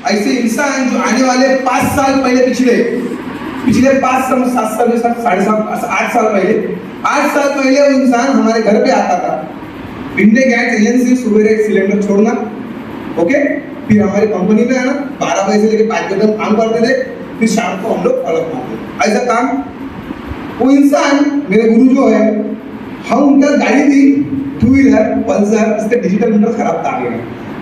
ऐसे इंसान जो आने वाले 5 साल पहले पिछले 5 साल 7 साल 7.5 8 साल पहले वो इंसान हमारे घर पे आता था। इंडिया गैस एजेंसी सुबह एक सिलेंडर छोड़ना, ओके, फिर हमारी कंपनी में आना, 12 बजे से लेकर 5 बजे तक काम करते थे, फिर शाम को हम लोग अलग मारते। ऐसा काम वो इंसान मेरे गुरु जो है, हम उनका गाड़ी थी 2 व्हीलर पल्सर, इसका डिजिटल मीटर खराब था आगे,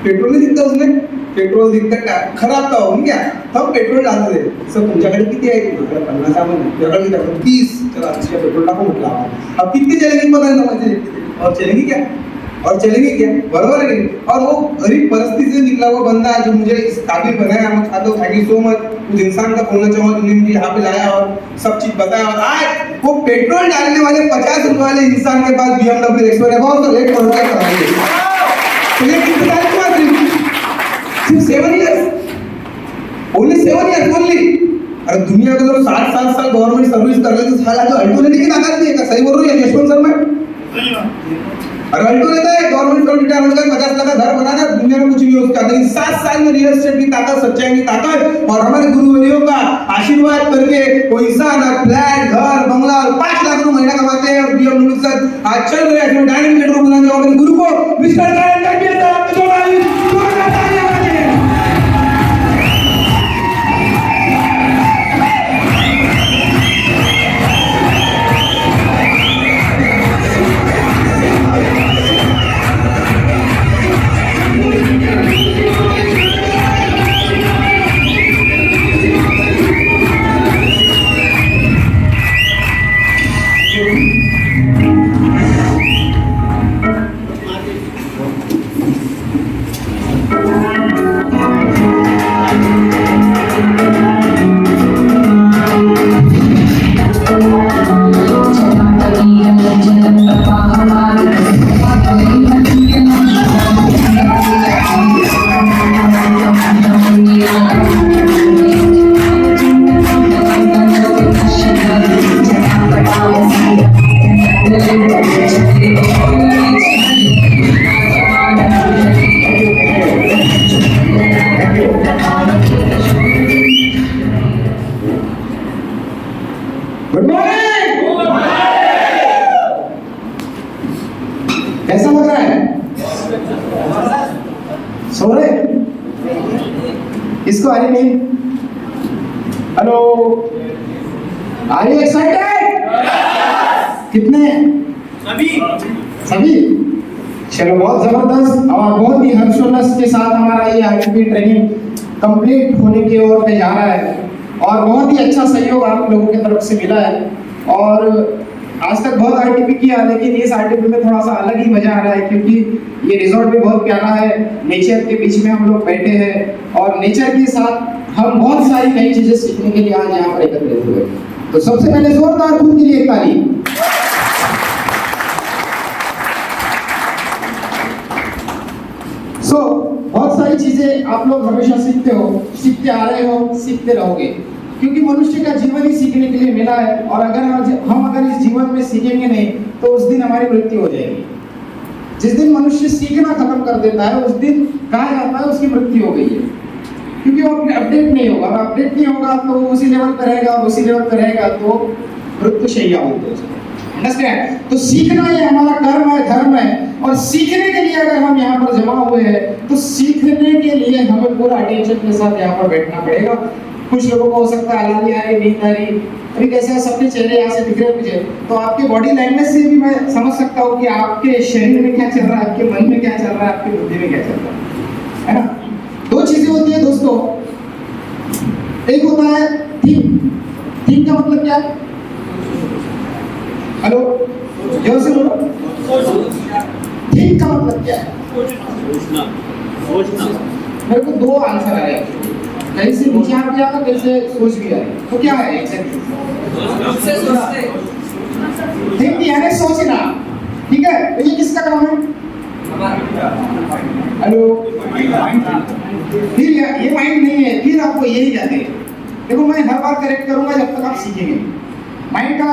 पेट्रोल नहीं दिखता उसमें, पेट्रोल दिखता खराब था हो क्या, हम पेट्रोल डालते थे। सर तुमच्याकडे किती आहे? 50 तुमच्याकडे 30, चला अच्छे पेट्रोल टाको म्हटलं आपण। अब कितनी चलेगी पता नहीं समझे, और चलेगी क्या, बराबर है। और वो गरीब परिस्थिति से निकला हुआ बंदा है जो मुझे इस काबिल बनाया, मैं चाहता हूँ थैंक यू सो मच। उस इंसान का बोलना चाहूँगा जिन्होंने मुझे यहाँ पे लाया और सब चीज बताया, और आज वो पेट्रोल डालने वाले 50 रुपए वाले इंसान के पास BMW X1 है, बहुत रेट करोड़ का कराइए। तो ये कितना सिर्फ 7 years, ओनली 7 years ओनली। अरे दुनिया के लोग 60 साल गवर्नमेंट सर्विस कर रहे थे, साला जो अल्टो लेने की ताकत नहीं है, सही बोल रहा हूँ यशवंत सर मैं? अरे अल्टो लेता है गवर्नमेंट सर्विस रिटायर होकर 50 लाख का घर बनाना, दुनिया में कुछ नहीं हो सकता। लेकिन 7 साल में रियल एस्टेट की ताकत, सच्चाई की ताकत और हमारे गुरुवरियों का आशीर्वाद करके वो इंसान फ्लैट, घर, बंगला 5 लाख रुपए महीना कमाते हैं और BMW के साथ आज चल रहे हैं। डायमंड बेडरूम बनाने जाओ, मेरे गुरु को मिस्टर डायमंड कर दिया था आपके जो भाई कैसा लग रहा है? सो रहे? इसको आ रही नहीं? Hello, are you excited? कितने? सभी? चलो बहुत जबरदस्त और बहुत ही हर्षोल्लास के साथ हमारा ये आईटीपी ट्रेनिंग कंप्लीट होने की ओर पे जा रहा है और बहुत ही अच्छा सहयोग आप लोगों की तरफ से मिला है। और आज तक बहुत आईटीपी किया, लेकिन इस आईटीपी में थोड़ा सा अलग ही मजा आ रहा है क्योंकि ये रिजॉर्ट भी बहुत प्यारा है, नेचर के बीच में हम लोग बैठे हैं और नेचर के साथ हम बहुत सारी नई चीजें सीखने के लिए आज यहाँ पर एकत्रित हुए। तो सबसे पहले जोरदार खुद के लिए एक ताली। बहुत सारी चीजें आप लोग हमेशा सीखते हो, सीखते आ रहे हो, सीखते रहोगे क्योंकि मनुष्य का जीवन ही सीखने के लिए मिला है। और अगर इस जीवन में सीखेंगे नहीं तो उस दिन हमारी मृत्यु हो जाएगी। जिस दिन मनुष्य सीखना खत्म कर देता है उस दिन कहा जाता है उसकी मृत्यु हो गई है, क्योंकि वो अपडेट नहीं होगा। और अपडेट नहीं होगा तो उसी लेवल पर रहेगा और उसी लेवल पर रहेगा तो मृत्युशैया होती है। अंडरस्टैंड? तो सीखना ये हमारा कर्म है, धर्म है। और सीखने के लिए अगर हम यहाँ पर जमा हुए हैं तो सीखने के लिए हमें पूरा अटेंशन के साथ यहाँ पर बैठना पड़ेगा। कुछ लोगों को हो सकता है आलादी आ रही, नींद आ रही, अभी कैसे सबके चेहरे यहाँ से दिख रहे हैं मुझे, तो आपके बॉडी लैंग्वेज से भी मैं समझ सकता हूँ कि आपके शरीर में क्या चल रहा है, आपके मन में क्या चल रहा है, आपकी बुद्धि में क्या चल रहा है ना। दो चीजें होती है दोस्तों, एक होता है थीम। थीम का मतलब क्या है? हेलो, जोर से बोलो। थीम का मतलब क्या है? मेरे को दो आंसर आ रहे हैं, कहीं से विचार भी आता, कहीं से सोच भी आ रही। तो क्या है एग्जैक्टली? थिंक यानी सोचना, ठीक है? तो ये किसका काम है? हेलो, फिर ये माइंड नहीं है, फिर आपको यही जाते हैं। देखो मैं हर बार करेक्ट करूंगा जब तक आप सीखेंगे। माइंड का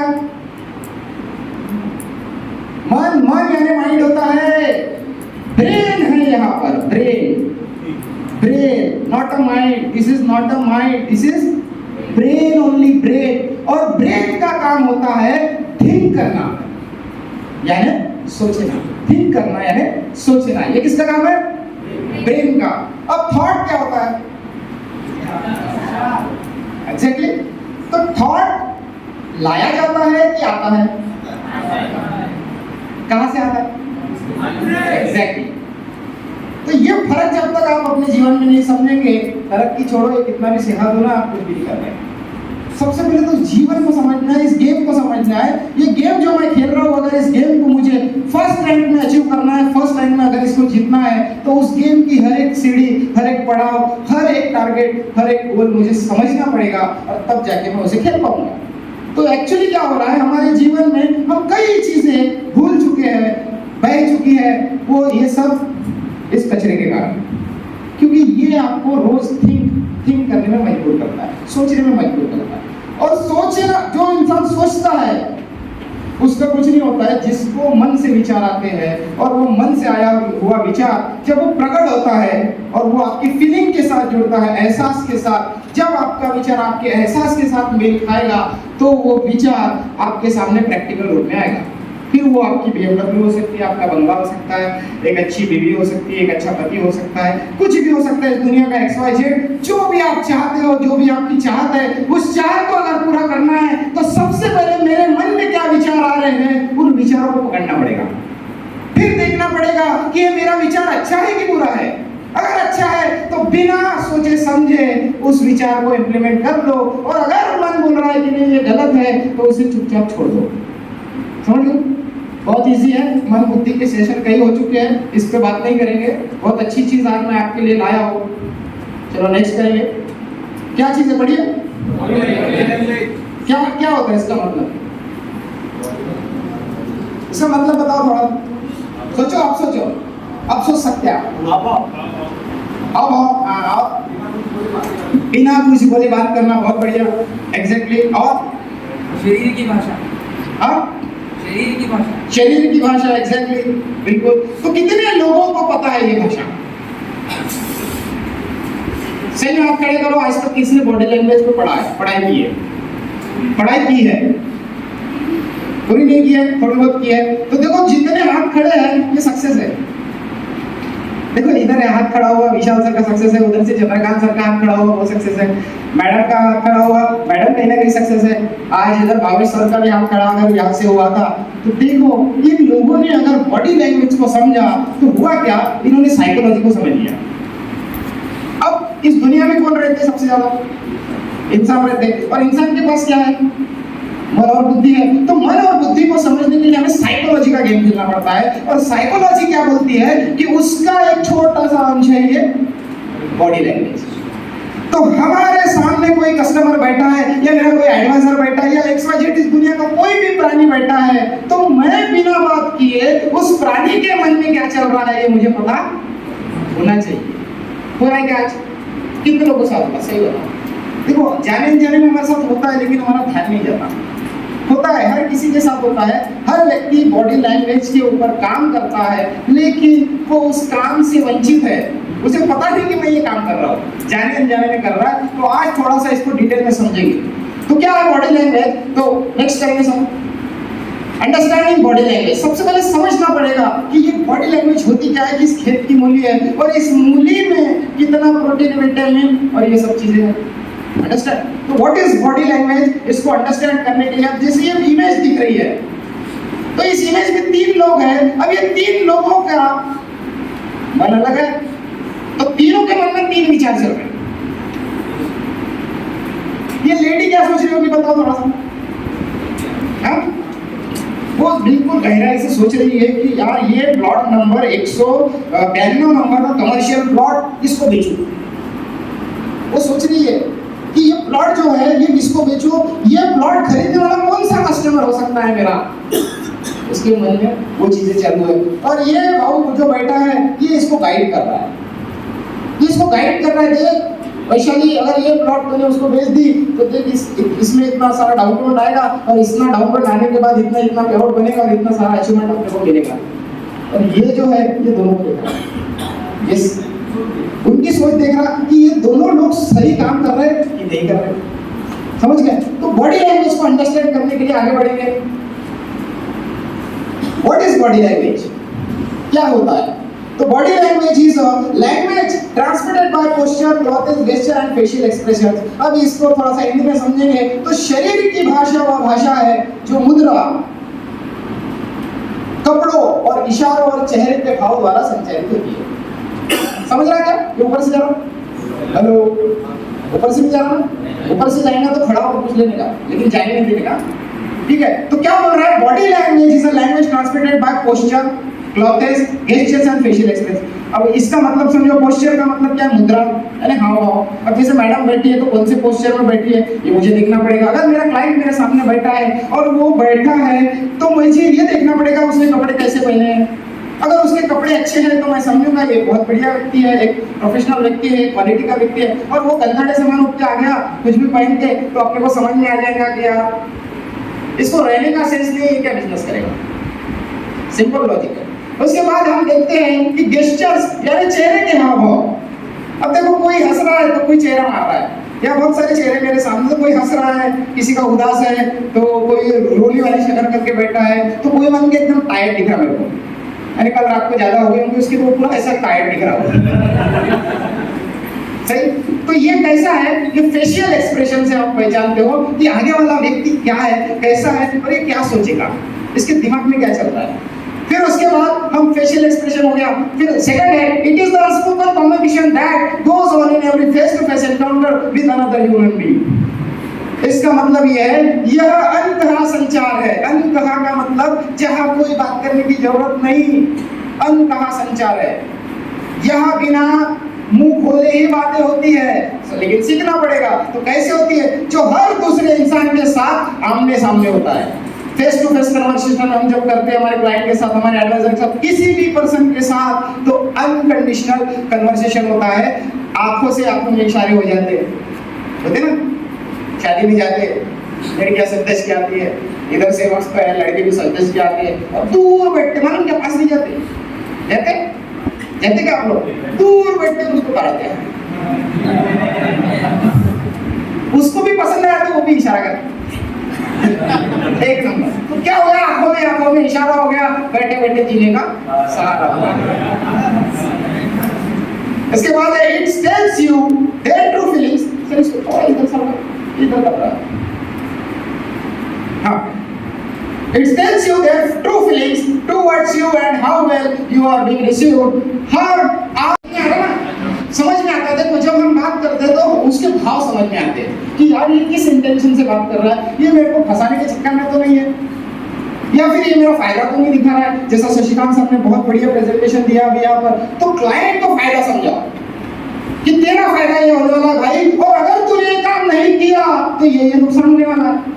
मन यानी माइंड होता है, ब्रेन है यहाँ पर, brain. Not a mind, this is not a mind, this is brain, only brain. और ब्रेन का काम होता है थिंक करना, यानी सोचना। थिंक करना यानी सोचना, ये किसका काम है? ब्रेन का। अब थॉट क्या होता है? एग्जैक्टली। तो थॉट लाया जाता है कि आता है? कहां से आता है? एग्जैक्टली। तो ये फर्क जब तक आप अपने जीवन में नहीं समझेंगे, तरक्की छोड़ो, ये कितना भी सिखा दो ना, आप कुछ भी नहीं कर रहे। सबसे पहले तो जीवन को समझना है, इस गेम को समझना है। ये गेम जो मैं खेल रहा हूँ, अगर इस गेम को मुझे फर्स्ट रैंक में अचीव करना है, फर्स्ट रैंक में अगर इसको जीतना है, तो उस गेम की हर एक सीढ़ी, हर एक पड़ाव, हर एक टारगेट, हर एक गोल मुझे समझना पड़ेगा, और तब जाके मैं उसे खेल पाऊंगा। तो एक्चुअली क्या हो रहा है हमारे जीवन में, हम कई चीजें भूल चुके हैं, बह चुकी है, वो ये सब इस कचरे के कारण, क्योंकि ये आपको रोज थिंक करने में मजबूर करता है, सोचने में मजबूर करता है। और सोचना, जो इंसान सोचता है उसका कुछ नहीं होता है। जिसको मन से विचार आते हैं, और वो मन से आया हुआ विचार जब वो प्रकट होता है और वो आपकी फीलिंग के साथ जुड़ता है, एहसास के साथ, जब आपका विचार आपके एहसास के साथ मेल खाएगा, तो वो विचार आपके सामने प्रैक्टिकल रूप में आएगा। फिर वो आपकी BMW हो सकती है, आपका बंगला हो सकता है, एक अच्छी बीवी हो सकती है, एक अच्छा पति हो सकता है, कुछ भी हो सकता है इस दुनिया का XYZ। जो भी आप चाहते हो, जो भी आपकी चाहत है, उस चाहत को अगर पूरा करना है, तो सबसे पहले मेरे मन में क्या विचार आ रहे हैं, उन विचारों को पकड़ना पड़ेगा। फिर देखना पड़ेगा कि ये मेरा विचार अच्छा है कि बुरा है। अगर अच्छा है तो बिना सोचे समझे उस विचार को इम्प्लीमेंट कर लो, और अगर मन बोल रहा है कि नहीं ये गलत है, तो उसे चुपचाप छोड़ दो। समझ लो, बहुत इजी है। मन बुद्धि के सेशन कई हो चुके हैं, इस पे बात नहीं करेंगे। बहुत अच्छी चीज आज मैं आपके लिए लाया हूँ। चलो नेक्स्ट करेंगे। क्या चीज है, पढ़िए। क्या क्या होता है इसका मतलब? इसका मतलब बताओ थोड़ा, सोचो, आप सोचो, आप सोच सकते हैं आप। आओ बिना कुछ बोले बात करना, बहुत बढ़िया। एग्जैक्टली। और शरीर की भाषा। हाँ, शरीर की भाषा। शरीर की भाषा, एग्जैक्टली, बिल्कुल। तो कितने लोगों को पता है ये भाषा? सही में आप खड़े करो, आज तक किसने बॉडी लैंग्वेज पे पढ़ाई की है? पढ़ाई की है? पूरी नहीं की है, थोड़ी बहुत की है। तो देखो जितने हाथ खड़े हैं ये सक्सेस है। देखो इधर हाथ खड़ा हुआ विशाल सर का सक्सेस है, उधर से चंद्रकांत सर का हाथ खड़ा हुआ वो सक्सेस है, मैडम का हाथ खड़ा हुआ, मैडम कहीं ना कहीं सक्सेस है। आज इधर भावेश सर का भी हाथ खड़ा अगर यहाँ से हुआ था। तो देखो इन लोगों ने अगर बॉडी लैंग्वेज को समझा तो हुआ क्या, इन्होंने साइकोलॉजी को समझ लिया। अब इस दुनिया में कौन रहते हैं सबसे ज्यादा? इंसान रहते हैं। और इंसान के पास क्या है? मन और बुद्धि है। तो मन और बुद्धि को समझने के लिए हमें साइकोलॉजी का गेम खेलना पड़ता है। और साइकोलॉजी क्या बोलती है कि उसका एक छोटा सा अंश है ये बॉडी लैंग्वेज। तो हमारे सामने कोई कस्टमर बैठा है, या मेरा कोई एडवाइजर बैठा है, या XYZ इस दुनिया का कोई भी प्राणी बैठा है, तो मैं बिना बात किए उस प्राणी के मन में क्या चल रहा है ये मुझे पता होना चाहिए। हो रहा है क्या आज? कितने लोगों के साथ होता? सही बताओ। देखो जाने अनजाने में हमारे साथ होता है, लेकिन हमारा ध्यान नहीं जाता। होता है, हर किसी के साथ होता है। हर व्यक्ति बॉडी लैंग्वेज के ऊपर काम करता है, लेकिन वो उस काम से वंचित है। उसे पता नहीं कि मैं ये काम कर रहा हूँ, जाने अनजाने में कर रहा है। तो आज थोड़ा सा इसको डिटेल में समझेंगे। तो क्या है बॉडी लैंग्वेज? तो नेक्स्ट करेंगे सब अंडरस्टैंडिंग बॉडी लैंग्वेज। सबसे पहले समझना पड़ेगा कि ये बॉडी लैंग्वेज होती क्या है, किस खेत की मूली है, और इस मूली में कितना प्रोटीन, विटामिन और ये सब चीजें हैं। अंडरस्टैंड? तो व्हाट इज बॉडी लैंग्वेज? इसको अंडरस्टैंड करने के लिए अब जैसे ये इमेज दिख रही है, तो इस इमेज में 3 लोग हैं। अब ये 3 लोगों का मन अलग है, तो तीनों के मन में 3 विचार चल रहे हैं। ये लेडी क्या सोच रही होगी बताओ थोड़ा सा? हाँ, वो बिल्कुल गहराई से सोच रही है कि यार ये प्लॉट नंबर 192 नंबर का कमर्शियल प्लॉट इसको बेचूं। वो सोच रही है कि ये प्लॉट जो है ये किसको बेचूं, ये प्लॉट खरीदने वाला कौन सा कस्टमर हो सकता है मेरा। उसके मन में वो चीजें चालू है। और ये भाऊ जो बैठा है ये इसको गाइड कर रहा है, ये इसको गाइड कर रहा है। देख वैशाली, अगर ये प्लॉट तूने उसको बेच दी तो देख इसमें इतना सारा डाउनलोड आएगा, और इतना डाउनलोड आने के बाद इतना इतना करोड़ बनेगा, और इतना सारा अचीवमेंट अपने को मिलेगा। और ये जो है ये दोनों को देखा है। उनकी सोच देख रहा कि ये दोनों लोग सही काम कर रहे हैं कि नहीं कर रहे। समझ गए? तो बॉडी लैंग्वेज को अंडरस्टैंड करने के लिए आगे बढ़ेंगे। What is body language? क्या होता है? तो body language is a language transmitted by posture, clothes, gesture and facial expressions. अब इसको थोड़ा सा हिंदी में समझेंगे तो शरीर की भाषा वह भाषा है जो मुद्रा, कपड़ों और इशारों और चेहरे के भाव द्वारा संचारित होती है। समझ रहा है क्या? ये ऊपर से जा रहा, हेलो, ऊपर से भी जा रहा, ऊपर से जाएगा तो खड़ा होकर पूछ लेने का, लेकिन जाएंगे नहीं देने का। ठीक है? तो क्या बोल रहा है? Body language is a language transmitted by posture, clothes, gestures and facial expression. अब इसका मतलब समझो, पोस्चर का मतलब क्या है? मुद्रा, यानी हाव भाव। अब जैसे मैडम बैठी है तो कौन से पोस्चर में बैठी है ये मुझे देखना पड़ेगा। अगर मेरा क्लाइंट मेरे सामने बैठा है और वो बैठा है तो मुझे ये देखना पड़ेगा उसने कपड़े कैसे पहने हैं। अगर उसके कपड़े अच्छे हैं तो मैं समझूंगा ये बहुत बढ़िया व्यक्ति है, एक प्रोफेशनल व्यक्ति है, क्वालिटी का व्यक्ति है। और वो गंधाड़े सामान उठ के आ गया कुछ भी पहन के तो अपने को समझ में आ जाएगा कि यार इसको रहने का सेंस नहीं है, क्या बिजनेस करेगा। सिंपल लॉजिक है। उसके बाद हम देखते हैं कि गेस्चर्स यानी चेहरे के हाव भाव। अब देखो कोई हंस रहा है तो कोई चेहरा मार रहा है, या बहुत सारे चेहरे मेरे सामने, तो कोई हंस रहा है, किसी का उदास है, तो कोई रोली वाली शक्ल करके बैठा है, तो कोई मन के एकदम टायर्ड दिख रहा मेरे को, यानी कल रात को ज्यादा हो गई होंगी उसकी, तो पूरा ऐसा टायर्ड दिख रहा होगा। सही? तो ये कैसा है? ये फेशियल एक्सप्रेशन से आप पहचानते हो कि आगे वाला व्यक्ति क्या है, कैसा है और ये क्या सोचेगा, इसके दिमाग में क्या चल रहा है। फिर उसके बाद हम फेशियल एक्सप्रेशन हो गया। फिर सेकंड है, it is the unspoken communication that goes on in every face to face encounter with another human being. इसका मतलब यह है, यह अनकहा संचार है। अनकहा का मतलब जहां कोई बात करने की जरूरत नहीं, अनकहा संचार है। यहाँ बिना मुंह खोले ही बातें होती है, लेकिन सीखना पड़ेगा। तो कैसे होती है? जो हर दूसरे इंसान के साथ आमने सामने होता है। फेस टू फेस कन्वर्सेशन हम जब करते हैं हमारे क्लाइंट के साथ, हमारे एडवाइजर के साथ, किसी भी पर्सन के साथ, तो अनकंडीशनल कन्वर्सेशन होता है। आंखों से आंखों में इशारे हो जाते हैं, होते ना? शादी में जाते लड़कियां सजदश की आती है, इधर से मस्त है, लड़के भी सजदश की आती है, और दूर बैठते मालूम क्या पास नहीं जाते, जाते क्या आप लोग? दूर बैठते उसको कराते हैं, उसको भी पसंद आया तो वो भी इशारा करते। एक नंबर। तो क्या हो गया? आंखों में इशारा हो गया, बैठे बैठे जीने का सहारा हो गया। इसके बाद है, it tells you their true feelings. Sir इसको थोड़ा इधर सर, इधर कर रहा है। हाँ, it tells you their true feelings towards you and how well you are being received. हर आपने आ रहा ना, समझ में आता है। देखो जब हम बात करते हैं तो उसके भाव समझ में आते हैं कि यार ये किस इंटेंशन से बात कर रहा है, ये मेरे को फंसाने के चक्कर में तो नहीं है, या फिर ये मेरा फायदा तो नहीं दिखा रहा है। जैसा शशिकांत साहब ने बहुत बढ़िया प्रेजेंटेशन दिया अभी यहाँ पर, तो क्लाइंट को फायदा समझा कि तेरा फायदा ये होने वाला भाई, और अगर तूने ये काम नहीं किया तो ये नुकसान होने वाला है।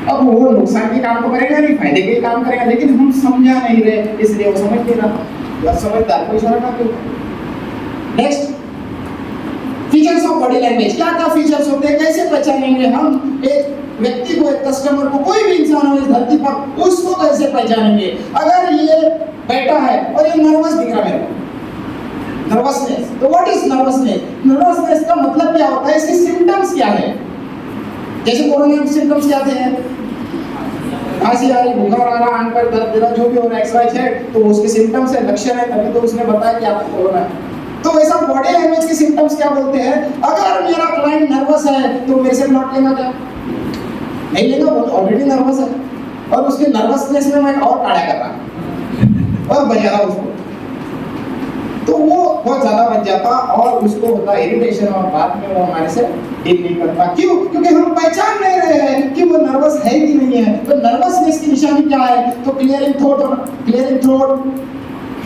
अब वो नुकसान के काम तो करेगा नहीं, फायदे के काम करेगा, लेकिन हम समझा नहीं रहे, इसलिए वो समझ नहीं रहा। समझदार को इशारा करते हो। Next, features of body language. क्या क्या फीचर्स होते हैं, कैसे पहचानेंगे हम एक व्यक्ति को, एक कस्टमर को, कोई भी इंसान हो इस धरती पर, उसको कैसे पहचानेंगे? अगर ये बैठा है और ये नर्वस दिख रहा है, नर्वसनेस, तो व्हाट इज नर्वसनेस? नर्वसनेस का मतलब क्या होता है, इसके सिम्टम्स क्या है? जैसे कोरोना के सिम्टम्स क्या थे? खांसी आ रही, बुखार आ रहा, आंख पर दर्द दे रहा, जो भी हो रहा है XY Z, तो उसके सिम्टम्स है, लक्षण है, तभी तो उसने बताया कि आपको कोरोना है। तो वैसा बॉडी लैंग्वेज के सिम्टम्स क्या बोलते हैं? अगर मेरा क्लाइंट नर्वस है तो मेरे से प्लॉट लेगा क्या? नहीं लेगा, वो ऑलरेडी नर्वस है, और उसके नर्वसनेस में मैं और काढ़ा कर रहा और बजा रहा उसको, तो वो बहुत ज्यादा बच जाता और उसको होता इरिटेशन, और बाद में वो हमारे से डील नहीं करता। क्यों? क्योंकि हम पहचान नहीं रहे हैं कि वो नर्वस है कि नहीं है। तो नर्वसनेस की निशानी क्या है? तो क्लियरिंग थ्रोट,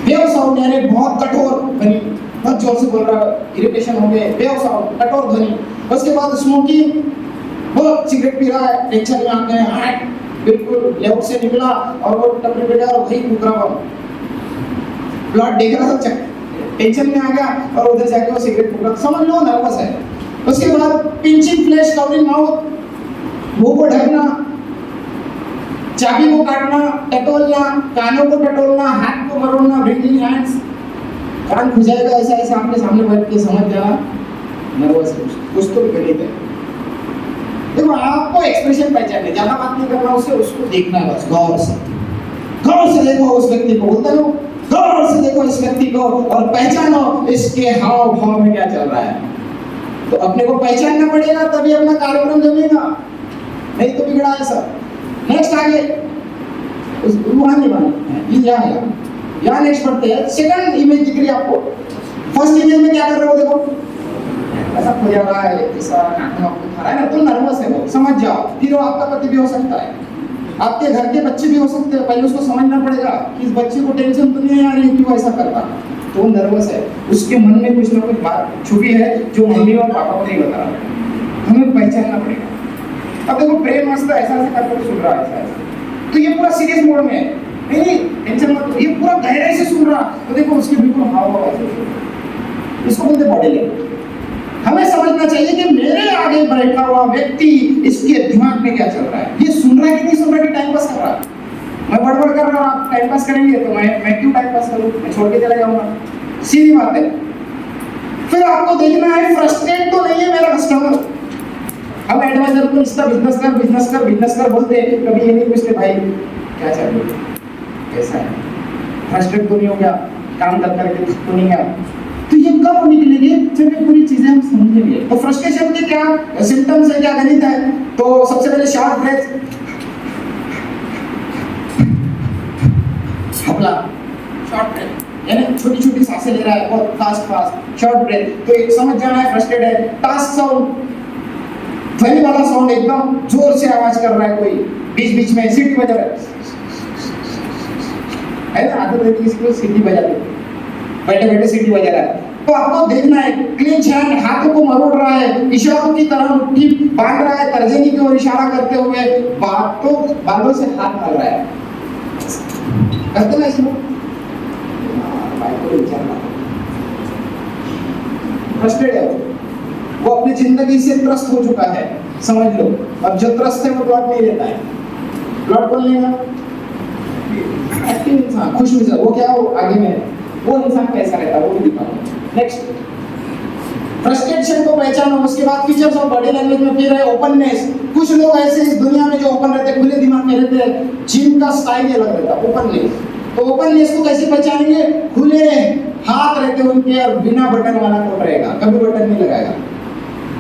वेव साउंड, यानी बहुत कठोर ध्वनि, बहुत जोर से बोल रहा है, इरिटेशन हो गए, वेव साउंड, कठोर ध्वनि। उसके बाद स्मोकिंग, वो सिगरेट पी रहा है, टेंशन में आ गए, हार्ट बिल्कुल लेफ्ट से निकला और वो टपरी पे और वही कूद रहा, ब्लड देख रहा था, टेंशन में आ गया और उधर जाके वो सिगरेट फूक रहा, समझ लो नर्वस है। उसके बाद पिंचिंग फ्लैश, कवरिंग माउथ, मुंह को ढकना, चाबी को काटना, टटोलना, कानों को टटोलना, हाथ को मरोड़ना, ब्रिंगिंग हैंड्स, कान खुजाएगा ऐसा ऐसा आपके सामने बैठ के समझ जाना नर्वस है, कुछ तो गणित है। देखो आपको एक्सप्रेशन पहचानने, ज्यादा बात नहीं करना उससे, उसको देखना है बस गौर से देखो उस व्यक्ति को, बोलते हो गौर से देखो इस व्यक्ति को और पहचानो इसके हाव भाव में क्या चल रहा है। तो अपने को पहचानना पड़ेगा तभी अपना कार्यक्रम जमेगा, नहीं तो बिगड़ा है सब। नेक्स्ट आगे वहां नहीं बना, यहाँ नेक्स्ट पढ़ते हैं। सेकंड इमेज दिख रही है आपको, फर्स्ट इमेज में क्या कर रहे हो देखो, ऐसा खुजा रहा है, ऐसा नाक आपको खा रहा है ना, तो नर्वस है वो, समझ जाओ। फिर वो आपका पति भी हो सकता है, आपके घर के बच्चे भी हो सकते हैं, पहले उसको समझना पड़ेगा कि इस बच्चे को टेंशन तो नहीं है यार ये क्यों ऐसा करता, तो वो नर्वस है, उसके मन में कुछ ना कुछ बात छुपी है जो मम्मी और पापा को नहीं बता रहा, हमें पहचानना पड़ेगा। अब देखो प्रेम मस्त ऐसा ऐसा करके सुन रहा है ऐसा ऐसा, तो ये पूरा सीरियस मोड में है, नहीं टेंशन मत, ये पूरा गहराई से सुन रहा, तो देखो उसके बिल्कुल हाव भाव ऐसे, इसको बोलते बॉडी लैंग्वेज। हमें समझना चाहिए कि मेरे आगे बैठा हुआ व्यक्ति इसके दिमाग में क्या चल रहा है, ये सुन रहा है कि नहीं सुन रहा है कि टाइम पास कर रहा है। मैं बड़बड़ कर रहा हूँ, आप टाइम पास करेंगे तो मैं क्यों टाइम पास करूँ, मैं छोड़ के चला जाऊंगा, सीधी बात है। फिर आपको देखना है फ्रस्ट्रेट तो नहीं है मेरा कस्टमर। हम एडवाइजर को इसका बिजनेस कर बोलते हैं, कभी ये नहीं पूछते भाई क्या चल रहा है, कैसा है, फ्रस्ट्रेट तो नहीं हो गया, काम कर करके तो नहीं गया। तो ये कब निकलेगी जब ये पूरी चीजें हम समझेंगे। तो फ्रस्ट्रेशन के क्या सिम्टम्स है, क्या गणित है, तो सबसे पहले शॉर्ट ब्रेथ, हपला शॉर्ट ब्रेथ, यानी छोटी छोटी सांसें ले रहा है बहुत फास्ट शॉर्ट ब्रेथ, तो एक समझ जाना है फ्रस्ट्रेटेड है। टास्क साउंड, ध्वनि वाला साउंड, एकदम जोर से आवाज कर रहा है कोई, बीच बीच में सीटी बजा रहा है ना, आदत रहती है इसको सीटी बजा दे, बैठे बैठे सीटी बजा रहा है, तो आपको देखना है क्लींच हैंड, हाथों को मरोड़ रहा है, इशारों की तरह मुट्ठी बांध रहा है, तर्जनी की ओर इशारा करते हुए बालों से हाथ डाल रहा है, करते ना इसमें फ्रस्ट्रेटेड है वो अपनी जिंदगी से त्रस्त हो चुका है, समझ लो। अब जो त्रस्त है वो प्लॉट नहीं लेता है, प्लॉट कौन लेगा, एक्टिव इंसान, खुश मिजाज, वो क्या हो आगे में, वो इंसान कैसा रहता है वो भी दिखाऊंगा। नेक्स्ट फ्रस्ट्रेशन को पहचानो, उसके बाद फीचर्स ऑफ बॉडी लैंग्वेज में फिर है ओपननेस। कुछ लोग ऐसे इस दुनिया में जो ओपन रहते हैं, खुले दिमाग में रहते हैं, जिनका स्टाइल अलग रहता है, ओपननेस। तो ओपननेस को कैसे पहचानेंगे, खुले हाथ रहते हैं उनके और बिना बटन वाला कोट रहेगा, कभी बटन नहीं लगाएगा।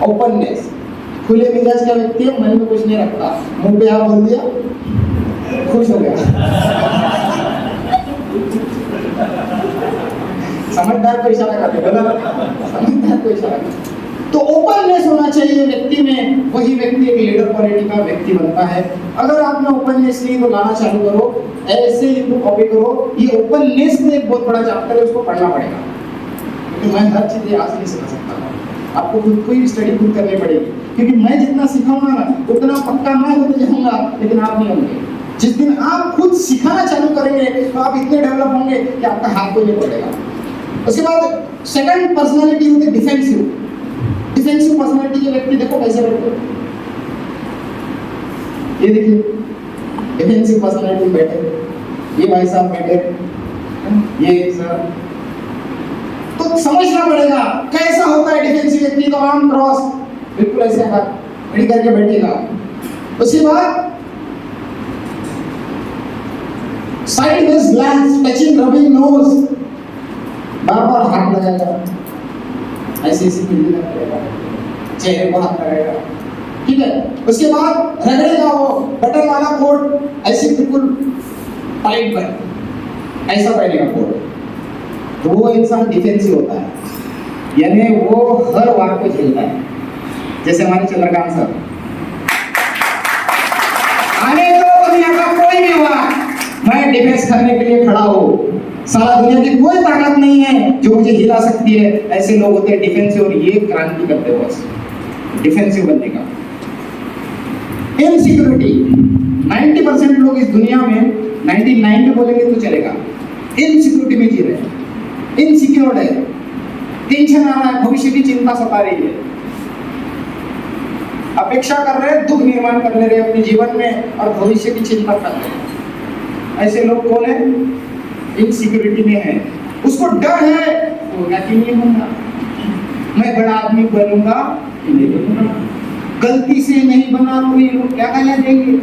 ओपननेस, खुले मिजाज का व्यक्ति है, मन में कुछ नहीं रखता, मुंह पे हाँ बोल दिया खुश हो गया। समझदार को इशारा करते, समझदार को इशारा करते। तो ओपननेस होना चाहिए व्यक्ति में, वही व्यक्ति एक लीडर क्वालिटी का व्यक्ति बनता है। अगर आप में ओपननेस नहीं तो लाना चालू करो, ऐसे इनको कॉपी करो। ये ओपननेस में एक बहुत बड़ा चैप्टर है, उसको पढ़ना पड़ेगा, क्योंकि मैं हर चीज आज नहीं सिखा सकता, आपको खुद को ही स्टडी खुद करनी पड़ेगी, क्योंकि मैं जितना सिखाऊंगा ना उतना पक्का मैं होते जाऊंगा, लेकिन आप नहीं होंगे। जिस दिन आप खुद सिखाना चालू करेंगे तो आप इतने डेवलप होंगे कि आपका हाथ कोई नहीं पड़ेगा। उसके बाद सेकंड पर्सनालिटी होती है डिफेंसिव। डिफेंसिव पर्सनालिटी के व्यक्ति देखो कैसे बैठे, ये देखिए डिफेंसिव पर्सनालिटी में बैठे, ये भाई साहब बैठे, ये सर, तो समझना पड़ेगा कैसा होता है डिफेंसिव व्यक्ति। तो आर्म क्रॉस, बिल्कुल ऐसे हाथ खड़ी करके बैठेगा। उसके बाद sideways glance, touching, rubbing nose, बार-बार हाथ लगाएगा, ऐसे ऐसे फीलिंग करेगा, चेहरे को हाथ लगाएगा, ठीक है। उसके बाद रगड़ेगा वो बटन वाला कोट, ऐसे बिल्कुल टाइट पर ऐसा पहनेगा कोट, तो वो इंसान डिफेंसिव होता है, यानी वो हर वार को झेलता है। जैसे हमारे चंद्रकांत सर, आने दो दुनिया का कोई भी हुआ, मैं डिफेंस करने के लिए खड़ा हूँ, सारा दुनिया की कोई ताकत नहीं है जो मुझे हिला सकती है। ऐसे लोग होते हैं डिफेंसिव, और ये क्रांति करते हैं बस डिफेंसिव बनने का। इनसिक्योरिटी, 90% लोग इस दुनिया में, 99 भी बोलेंगे तो चलेगा, इनसिक्योरिटी में जी रहे हैं, इनसिक्योर्ड है, टेंशन आ रहा है, भविष्य की चिंता सता रही है, अपेक्षा कर रहे हैं, दुख निर्माण करने रहे अपने जीवन में और भविष्य की चिंता कर रहे हैं। ऐसे लोग कौन है, इनसिक्योरिटी में है। उसको डर है बनूंगा कि नहीं बनूंगा, मैं बड़ा आदमी बनूंगा कि नहीं बनूंगा, गलती से नहीं बना तो ये लोग क्या कहना देंगे,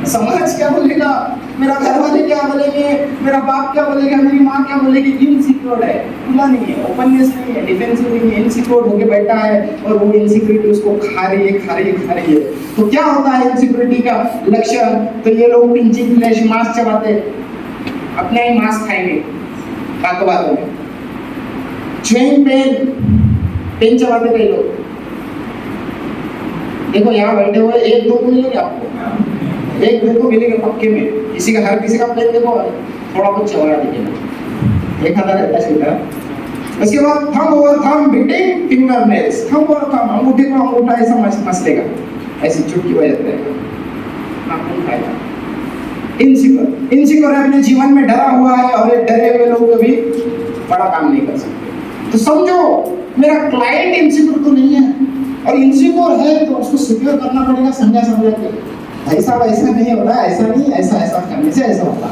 समाज क्या बोलेगा, मेरा घर वाले क्या बोलेंगे, मेरा बाप क्या बोलेगा, मेरी माँ क्या बोलेगी। इनसिक्योर है, खुला नहीं है, ओपननेस नहीं है, डिफेंसिव नहीं है, इनसिक्योर होके बैठा है और वो इनसिक्योरिटी उसको खा रही है। तो क्या होता है इनसिक्योरिटी का लक्षण, तो ये लोग पिंचिंग फ्लैश मांस चबाते, अपना ही मांस खाएंगे बातों में, च्युइंग पेन चबाते कई लोग। देखो यहाँ बैठे हुए एक दो को मिलेंगे आपको, एक दो को मिलेंगे पक्के में, हर किसी का पेन देखो थोड़ा बहुत चबरा दिखेगा, एक आधा रहता सीधा। उसके बाद thumb over thumb beating finger nails, thumb और थंब, अंगूठे को अंगूठा ऐसा मसलेगा, ऐसी चुटकी बजाते हैं, नाखून खाएगा। इनसिक्योर है, अपने जीवन में डरा हुआ है और ये डरे हुए लोग कभी बड़ा काम नहीं कर सकते। तो समझो मेरा क्लाइंट इनसिक्योर तो नहीं है, और इनसिक्योर है तो उसको सिक्योर करना पड़ेगा, समझा के ऐसा वैसा नहीं होता, ऐसा नहीं, ऐसा करने से ऐसा होता,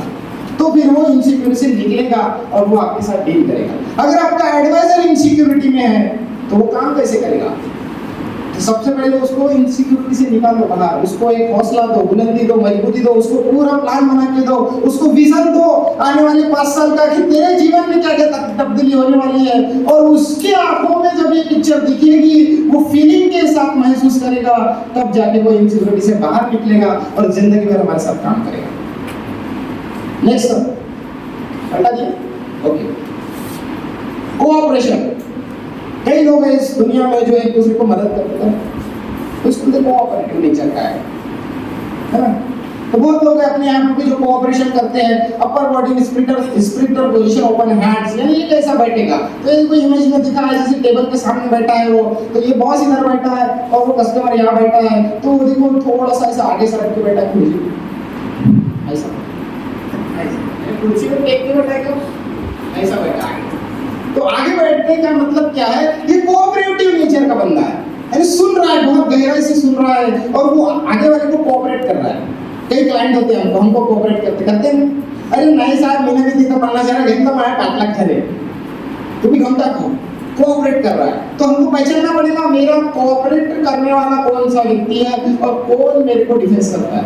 तो फिर वो इनसिक्योरिटी से निकलेगा और वो आपके साथ डील करेगा। अगर आपका एडवाइजर इनसिक्योरिटी में है तो वो काम कैसे करेगा, तो सबसे पहले उसको इनसिक्योरिटी से निकालो बाहर, उसको एक हौसला दो, बुलंदी दो, मजबूती दो, उसको पूरा प्लान बना के दो, उसको विजन दो आने वाले 5 साल का कि तेरे जीवन में क्या क्या तब्दीली होने वाली है, और उसकी आंखों में जब ये पिक्चर दिखेगी वो फीलिंग के साथ महसूस करेगा, तब जाके वो इनसिक्योरिटी से बाहर निकलेगा और जिंदगी भर हमारे साथ काम करेगा। नेक्स्ट हटा दिया, ओके। कोऑपरेशन, कई लोग हैं इस दुनिया में जो एक दूसरे को मदद करते हैं, उसको तो कोऑपरेटिव नेचर का है ना। तो बहुत लोग अपने आप में जो कोऑपरेशन करते हैं, अपर body sprinter position, open hands, यानी ये कैसा बैठेगा, तो इनको इमेज में दिखा है जैसे टेबल के सामने बैठा है वो, तो ये बॉस इधर बैठा है और वो कस्टमर यहाँ बैठा है, तो देखो थोड़ा सा ऐसा आगे सरक के बैठा है, ऐसा कुर्सी में टेक के बैठा है, ऐसा बैठा है। तो आगे बैठने का मतलब क्या है, ये कोऑपरेटिव नेचर का बंदा है, यानी सुन रहा है, बहुत गहराई से सुन रहा है और वो आगे वाले को कोऑपरेट कर रहा है। कई क्लाइंट होते हैं हमको कोऑपरेट करते हैं, अरे नहीं साहब मैंने भी तिथं 50,000 घेतलं, मला 5 लाख झाले, तुम्ही घेऊन टाको, कोऑपरेट कर रहा है। तो हमको पहचानना पड़ेगा मेरा कोऑपरेट करने वाला कौन सा व्यक्ति है और कौन मेरे को डिफेंस करता है।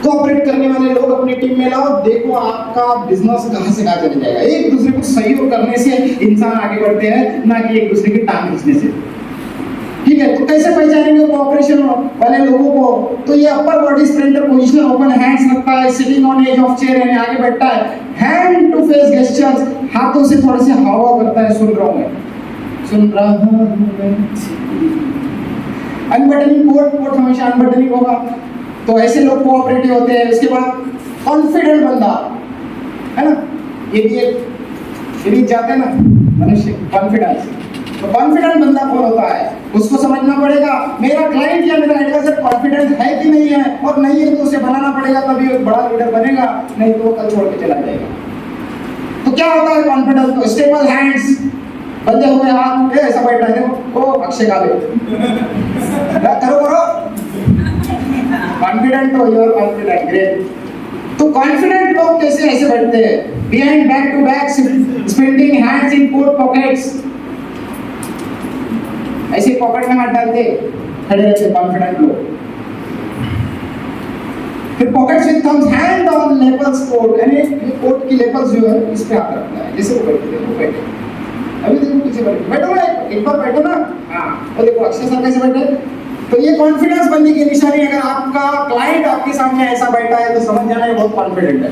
कोऑपरेट करने वाले लोग अपनी टीम में लाओ, देखो आपका बिजनेस कहां से कहां चले जाएगा। एक दूसरे को सहयोग करने से इंसान आगे बढ़ते हैं, ना कि एक दूसरे की टांग खींचने से। ठीक है, तो कैसे पहचानेंगे कोऑपरेशन वाले लोगों को, तो ये upper body sprinter position, open hands रखता है, sitting on edge of chair यानी आगे बैठता है, हैंड टू फेस गेस्चर्स, हाथों से थोड़े से हाव करता है, सुन रहा हूं मैं, अनबटनिंग कोट हमेशा अनबटनिंग होगा, तो ऐसे लोग कोऑपरेटिव होते हैं। उसके बाद कॉन्फिडेंट बंदा है ना, ये भी जाते हैं ना मनुष्य, कॉन्फिडेंस। तो कॉन्फिडेंट बंदा कौन होता है, उसको समझना पड़ेगा मेरा क्लाइंट या मेरा एडवाइजर कॉन्फिडेंट है कि नहीं है, और नहीं है तो उसे बनाना पड़ेगा, तभी एक बड़ा लीडर बनेगा, नहीं तो वो कल छोड़ के चला जाएगा। तो क्या होता है कॉन्फिडेंस, तो स्टेबल हैंड्स, बंधे हुए हाथ, ऐसा बैठा है, देखो ओ अक्षय काले करो कॉन्फिडेंट हो, यू आर कॉन्फिडेंट, ग्रेट। तो कॉन्फिडेंट लोग कैसे ऐसे बैठते हैं, behind back to back, sprinting hands in coat pockets, ऐसे पॉकेट में हाथ डालते खड़े रहते कॉन्फिडेंट लोग। फिर pockets with Thums, hand on लेपल्स coat, यानी कोट की लेपल्स जो है इस पे हाथ रखना है, जैसे वो बैठते हैं, वो बैठे अभी देखो पीछे बैठो ना, एक बार बैठो ना, हाँ वो देखो अक्षय सर कैसे बैठे। तो ये कॉन्फिडेंस बनने की निशानी, अगर आपका क्लाइंट आपके सामने ऐसा बैठा है तो समझ जाना ये बहुत कॉन्फिडेंट है,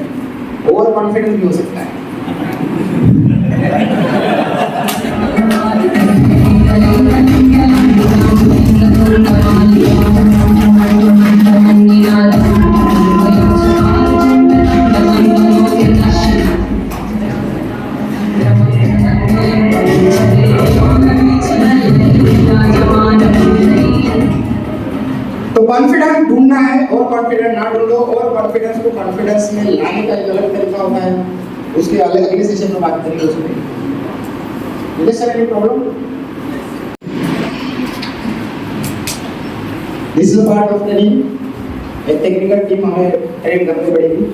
ओवर कॉन्फिडेंस भी हो सकता है। तो कॉन्फिडेंस ढूंढना है और कॉन्फिडेंस ना ढूंढो, और कॉन्फिडेंस को कॉन्फिडेंस में लाने का एक अलग तरीका होता है, उसके अगले सेशन में बात करेंगे उसमें। Sir any problem, this is part of training, एक टेक्निकल टीम हमें ट्रेन करनी पड़ेगी।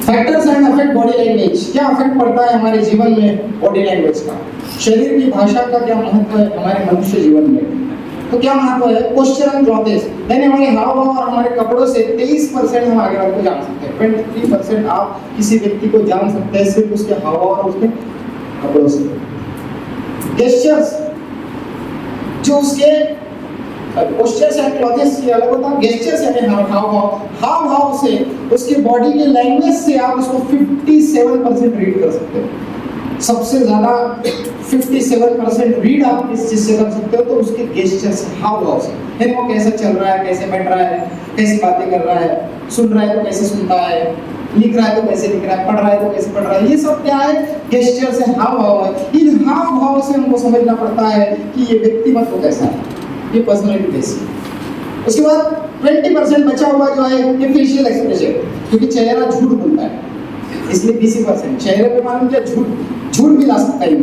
Factors and affect body language, क्या अफेक्ट पड़ता है हमारे जीवन में बॉडी लैंग्वेज का? शरीर की भाषा का क्या महत्व है हमारे मनुष्य जीवन में? तो क्या महत्व है? पोस्चर एंड क्लॉथेस, यानी हमारे हाव भाव और हमारे कपड़ों से 23% हम आगे वाले को जान सकते हैं। 23% आप किसी व्यक्ति को जान सकते हैं सिर्फ उसके हाव भाव और उसके कपड़ों से। गेस्चर्स, जो उसके पोस्चर्स एंड क्लॉथेस से अलग होता है। गेस्चर्स यानी हाव भाव से, उसके बॉडी के लैंग्वेज से आप उसको 57% रीड कर सकते हो। सबसे ज्यादा 57% रीड आप किस चीज से कर सकते हो? तो उसके गेस्चर से, हाव भाव से, यानी वो कैसे चल रहा है, कैसे बैठ रहा है, कैसी बातें कर रहा है, सुन रहा है तो कैसे सुनता है, लिख रहा है तो कैसे लिख रहा है, पढ़ रहा है तो कैसे पढ़ रहा है। ये सब क्या है? गेस्चर से, हाव भाव है। इन हाव भाव से हमको समझना पड़ता है कि ये व्यक्तित्व कैसा है, ये पर्सनैलिटी कैसी है। उसके बाद 20% बचा हुआ जो है ये फेशियल एक्सप्रेशन, क्योंकि चेहरा झूठ बोलता है, इसलिए 20% चेहरे पे मालूम क्या झूठ भी ला सकता है,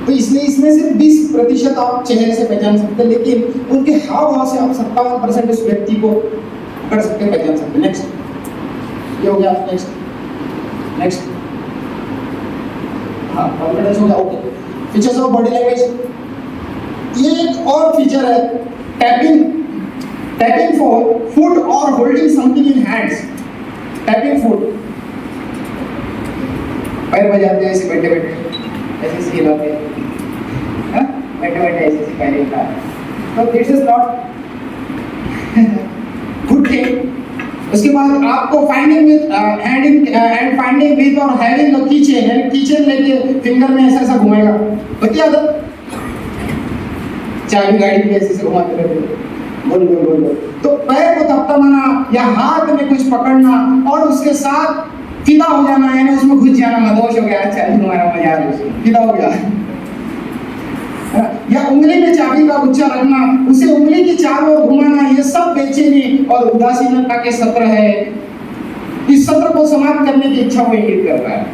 तो इसलिए इसमें से 20% आप चेहरे से पहचान सकते हैं, लेकिन उनके हाव भाव से आप 57% उस व्यक्ति को कर सकते हैं, पहचान सकते हैं। नेक्स्ट, ये हो गया। नेक्स्ट हाँ, कॉन्फिडेंस हो गया। Okay, features of body language. ये एक और फीचर है, टैपिंग फॉर फूड और holding something in hands. Tapping food, पैर बजाते हैं ऐसे बैठे बैठे, ऐसे हिलाते हैं, बैठे बैठे ऐसे पैर हिलाते हैं, तो this is not good thing. उसके बाद आपको finding with hand finding with और हैविंग अ कीचेन, यानी कीचेन लेके फिंगर में ऐसा ऐसा घुमाएगा, होती है आदत, चाबी गाड़ी में ऐसे ऐसे घुमाते रहते, बोल बोल बोल बोल। तो पैर को थपथपाना या हाथ में कुछ पकड़ना और उसके साथ फिदा हो जाना, यानी उसमें घुस जाना, मदोश हो गया, अच्छा तुम्हारा मजा आ रहा, फिदा हो गया। या उंगली में चाबी का गुच्छा रखना, उसे उंगली की चारों ओर घुमाना, ये सब बेचैनी और उदासीनता के सत्र है। इस सत्र को समाप्त करने की इच्छा को इंगित कर रहा है,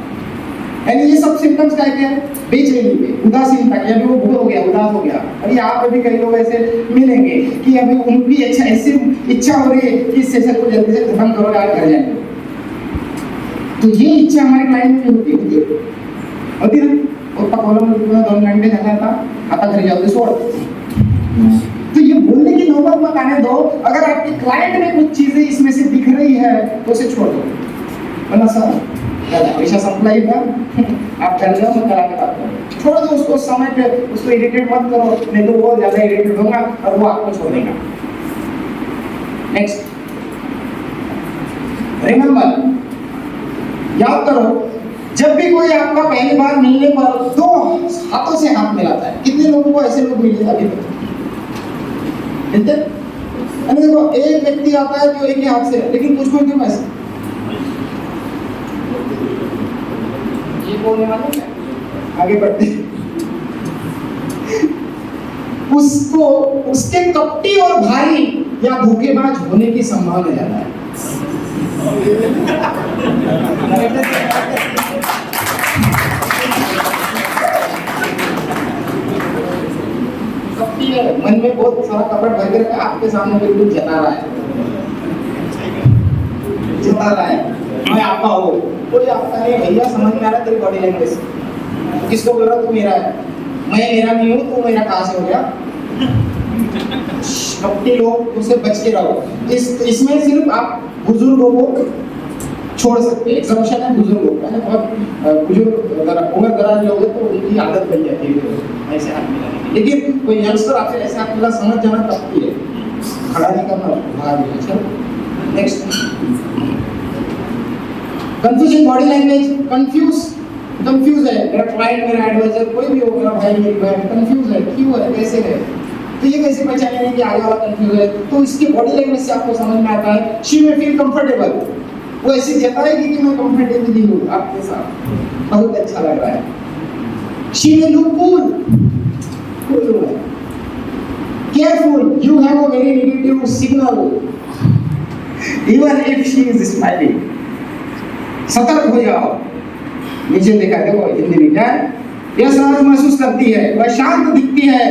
यानी ये सब सिम्टम्स क्या है? बेचैनी के, उदासीनता के, अभी वो बोर हो गया, उदास हो गया। अभी आप भी कई लोग ऐसे मिलेंगे कि अभी उनकी ऐसी इच्छा हो रही है कि इस सेशन को जल्दी से खत्म करो, यार घर जाएंगे। तो ये इच्छा हमारे क्लाइंट में होती है ना, और कॉलम में 2 घंटे जाना था, आता घर जाओगे छोड़। तो ये बोलने की नौबत मत आने दो। अगर आपके क्लाइंट में कुछ चीजें इसमें से दिख रही है तो उसे छोड़ दो, वरना सर पैसा सप्लाई था, आप घर जाओ, मैं करा के बात करूँ, छोड़ दो उसको। समय पे उसको इरिटेट मत करो, नहीं तो वो ज्यादा इरिटेट होगा और वो आपको छोड़ देगा। नेक्स्ट, रिमेंबर, याद करो, जब भी कोई आपका पहली बार मिलने पर 2 हाथों से हाथ मिलाता है, कितने लोगों को ऐसे लोग मिले अभी तक? मिलते? अरे देखो, एक व्यक्ति आता है जो एक ही हाथ से, लेकिन कुछ कोई क्यों ऐसे? ये बोलने वाले हैं, आगे बढ़ते हैं। उसको उसके कपटी और भारी या धोखेबाज होने की संभावना ज्यादा है। कपटी है, मन में बहुत सारा कपट भर कर आपके सामने बिल्कुल जता रहा है, मैं आपका हूँ, कोई आपका नहीं। भैया समझ में आ रहा है तेरी बॉडी लैंग्वेज, किसको बोल रहा तू मेरा है, मैं मेरा नहीं हूँ, तू मेरा कहाँ से हो गया? कपटी लोग, उससे बच के रहो। इसमें सिर्फ आप बुजुर्गों को छोड़ सकते हैं, एक्सेप्शन है बुजुर्गों का, बहुत बुजुर्ग उम्र दराज लोग हैं तो उनकी आदत बन जाती है ऐसे हाथ मिलाने की। लेकिन कोई यंगस्टर आपसे ऐसे हाथ मिला, समझ जाना कपटी है, खड़ा नहीं करना, बाहर नहीं। चलो next, confusing body language. Confuse है मेरा क्लाइंट, मेरा एडवाइजर, कोई भी हो, मेरा भाई मेरी बहन कंफ्यूज है, क्यों है, कैसे है? तो ये कैसे पहचानेंगे कि आगे वाला कंफ्यूज है? तो इसके बॉडी लैंग्वेज से आपको समझ में आता है। शी में फील कंफर्टेबल, वो ऐसी जताएगी कि मैं कंफर्टेबल हूँ आपके साथ, बहुत अच्छा लग रहा है। शी में look cool, careful, you have a very negative signal even if she is smiling. सतर्क हो जाओ, नीचे देखा देखो हिंदी में क्या है, यह सहज महसूस करती है, वह शांत दिखती है,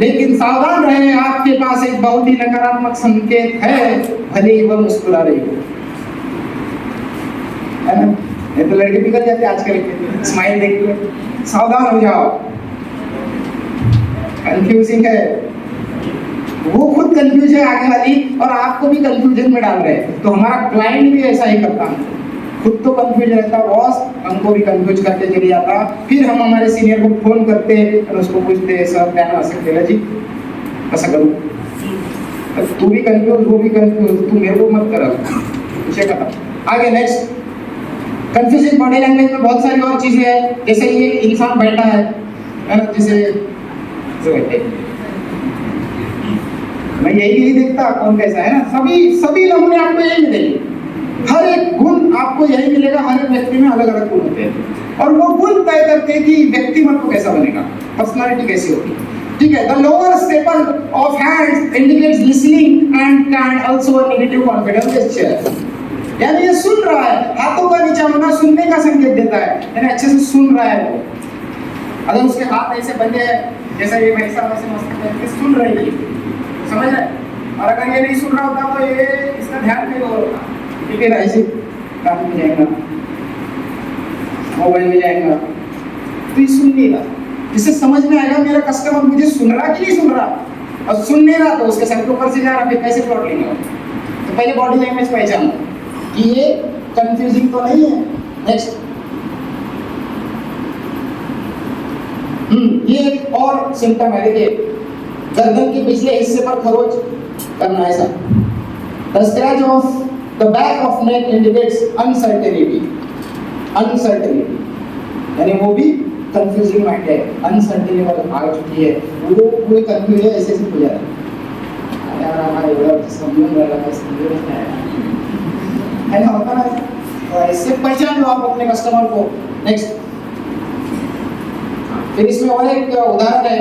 लेकिन सावधान रहे, आपके पास एक बहुत ही नकारात्मक संकेत है, भले ही वह मुस्कुरा रही हो। है ना? नहीं तो लड़के निकल जाते आजकल के स्माइल देख के। सावधान हो जाओ, कंफ्यूजिंग है, वो खुद कंफ्यूज है आगे वाली और आपको भी कंफ्यूजन में डाल रहे हैं। तो हमारा क्लाइंट भी ऐसा ही करता है, खुद तो कंफ्यूज रहता बॉस, हमको भी कंफ्यूज करके चले जाता। फिर हम हमारे सीनियर को फोन करते और उसको पूछते सर क्या आ सकते जी, ऐसा करूँ, तू भी कंफ्यूज वो भी कंफ्यूज, तू मेरे को मत कर, पूछे खत्म। आगे नेक्स्ट, कंफ्यूजिंग बॉडी लैंग्वेज में बहुत सारी और चीजें हैं, जैसे ये इंसान बैठा है ना, जैसे जो बैठे, मैं यही नहीं देखता कौन कैसा है ना, सभी नमूने आपको यही मिलेंगे, हर एक गुण आपको यही मिलेगा। हर एक व्यक्ति में अलग अलग गुण होते हैं और वो गुण तय करते हैं कि व्यक्तिमत्व कैसा बनेगा, पर्सनालिटी कैसी होगी। ठीक है, the lower staple of hands indicates listening and can also a negative confidence gesture, यानी ये सुन रहा है, हाथों का नीचा होना सुनने का संकेत देता है, यानी अच्छे से सुन रहा है वो। अगर उसके हाथ ऐसे बंधे हैं जैसा ये भाई साहब ऐसे मस्त करके सुन रहे हैं, समझ रहे, और अगर ये नहीं सुन रहा होता तो ये इसका ध्यान नहीं होता, ठीक है, ऐसे काम में जाएगा, मोबाइल में जाएगा, तो ये सुन नहीं रहा, इससे समझ में आएगा मेरा कस्टमर मुझे सुन रहा कि नहीं सुन रहा, और सुन नहीं रहा तो उसके सर के ऊपर से जा रहा, फिर कैसे प्लॉट लेंगे। तो पहले बॉडी लैंग्वेज पहचानो कि ये कंफ्यूजिंग तो नहीं है। नेक्स्ट, ये एक और सिम्टम है, देखिए गर्दन के पिछले हिस्से पर खरोच करना, ऐसा। The scratch of the back of neck indicates uncertainty, यानी वो भी कंफ्यूजिंग माइंड है, अनसर्टेनेबल आ चुकी है, वो पूरे कंफ्यूज है, ऐसे हो जा रहा है यार, हमारे वर्ड समझ में लगा है ना, होता ना, इससे पहचान लो आप अपने कस्टमर को। नेक्स्ट, फिर इसमें और एक उदाहरण है,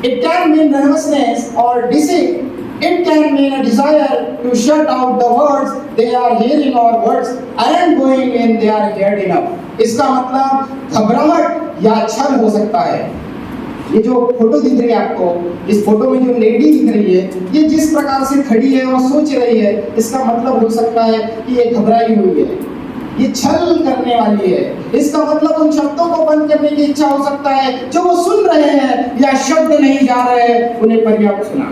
it can mean nervousness or deceit, it can mean a desire to shut out the words they are hearing or words aren't going in they are heard enough। इसका मतलब घबराहट या छल हो सकता है। ये जो फोटो दिख रही है आपको, इस फोटो में जो लेडी दिख रही है, ये जिस प्रकार से खड़ी है और सोच रही है, इसका मतलब हो सकता है कि ये घबराई हुई है, ये छल करने वाली है। इसका मतलब उन शब्दों को बंद करने की इच्छा हो सकता है जो वो सुन रहे हैं या शब्द नहीं जा रहे हैं, उन्हें पर्याप्त सुना।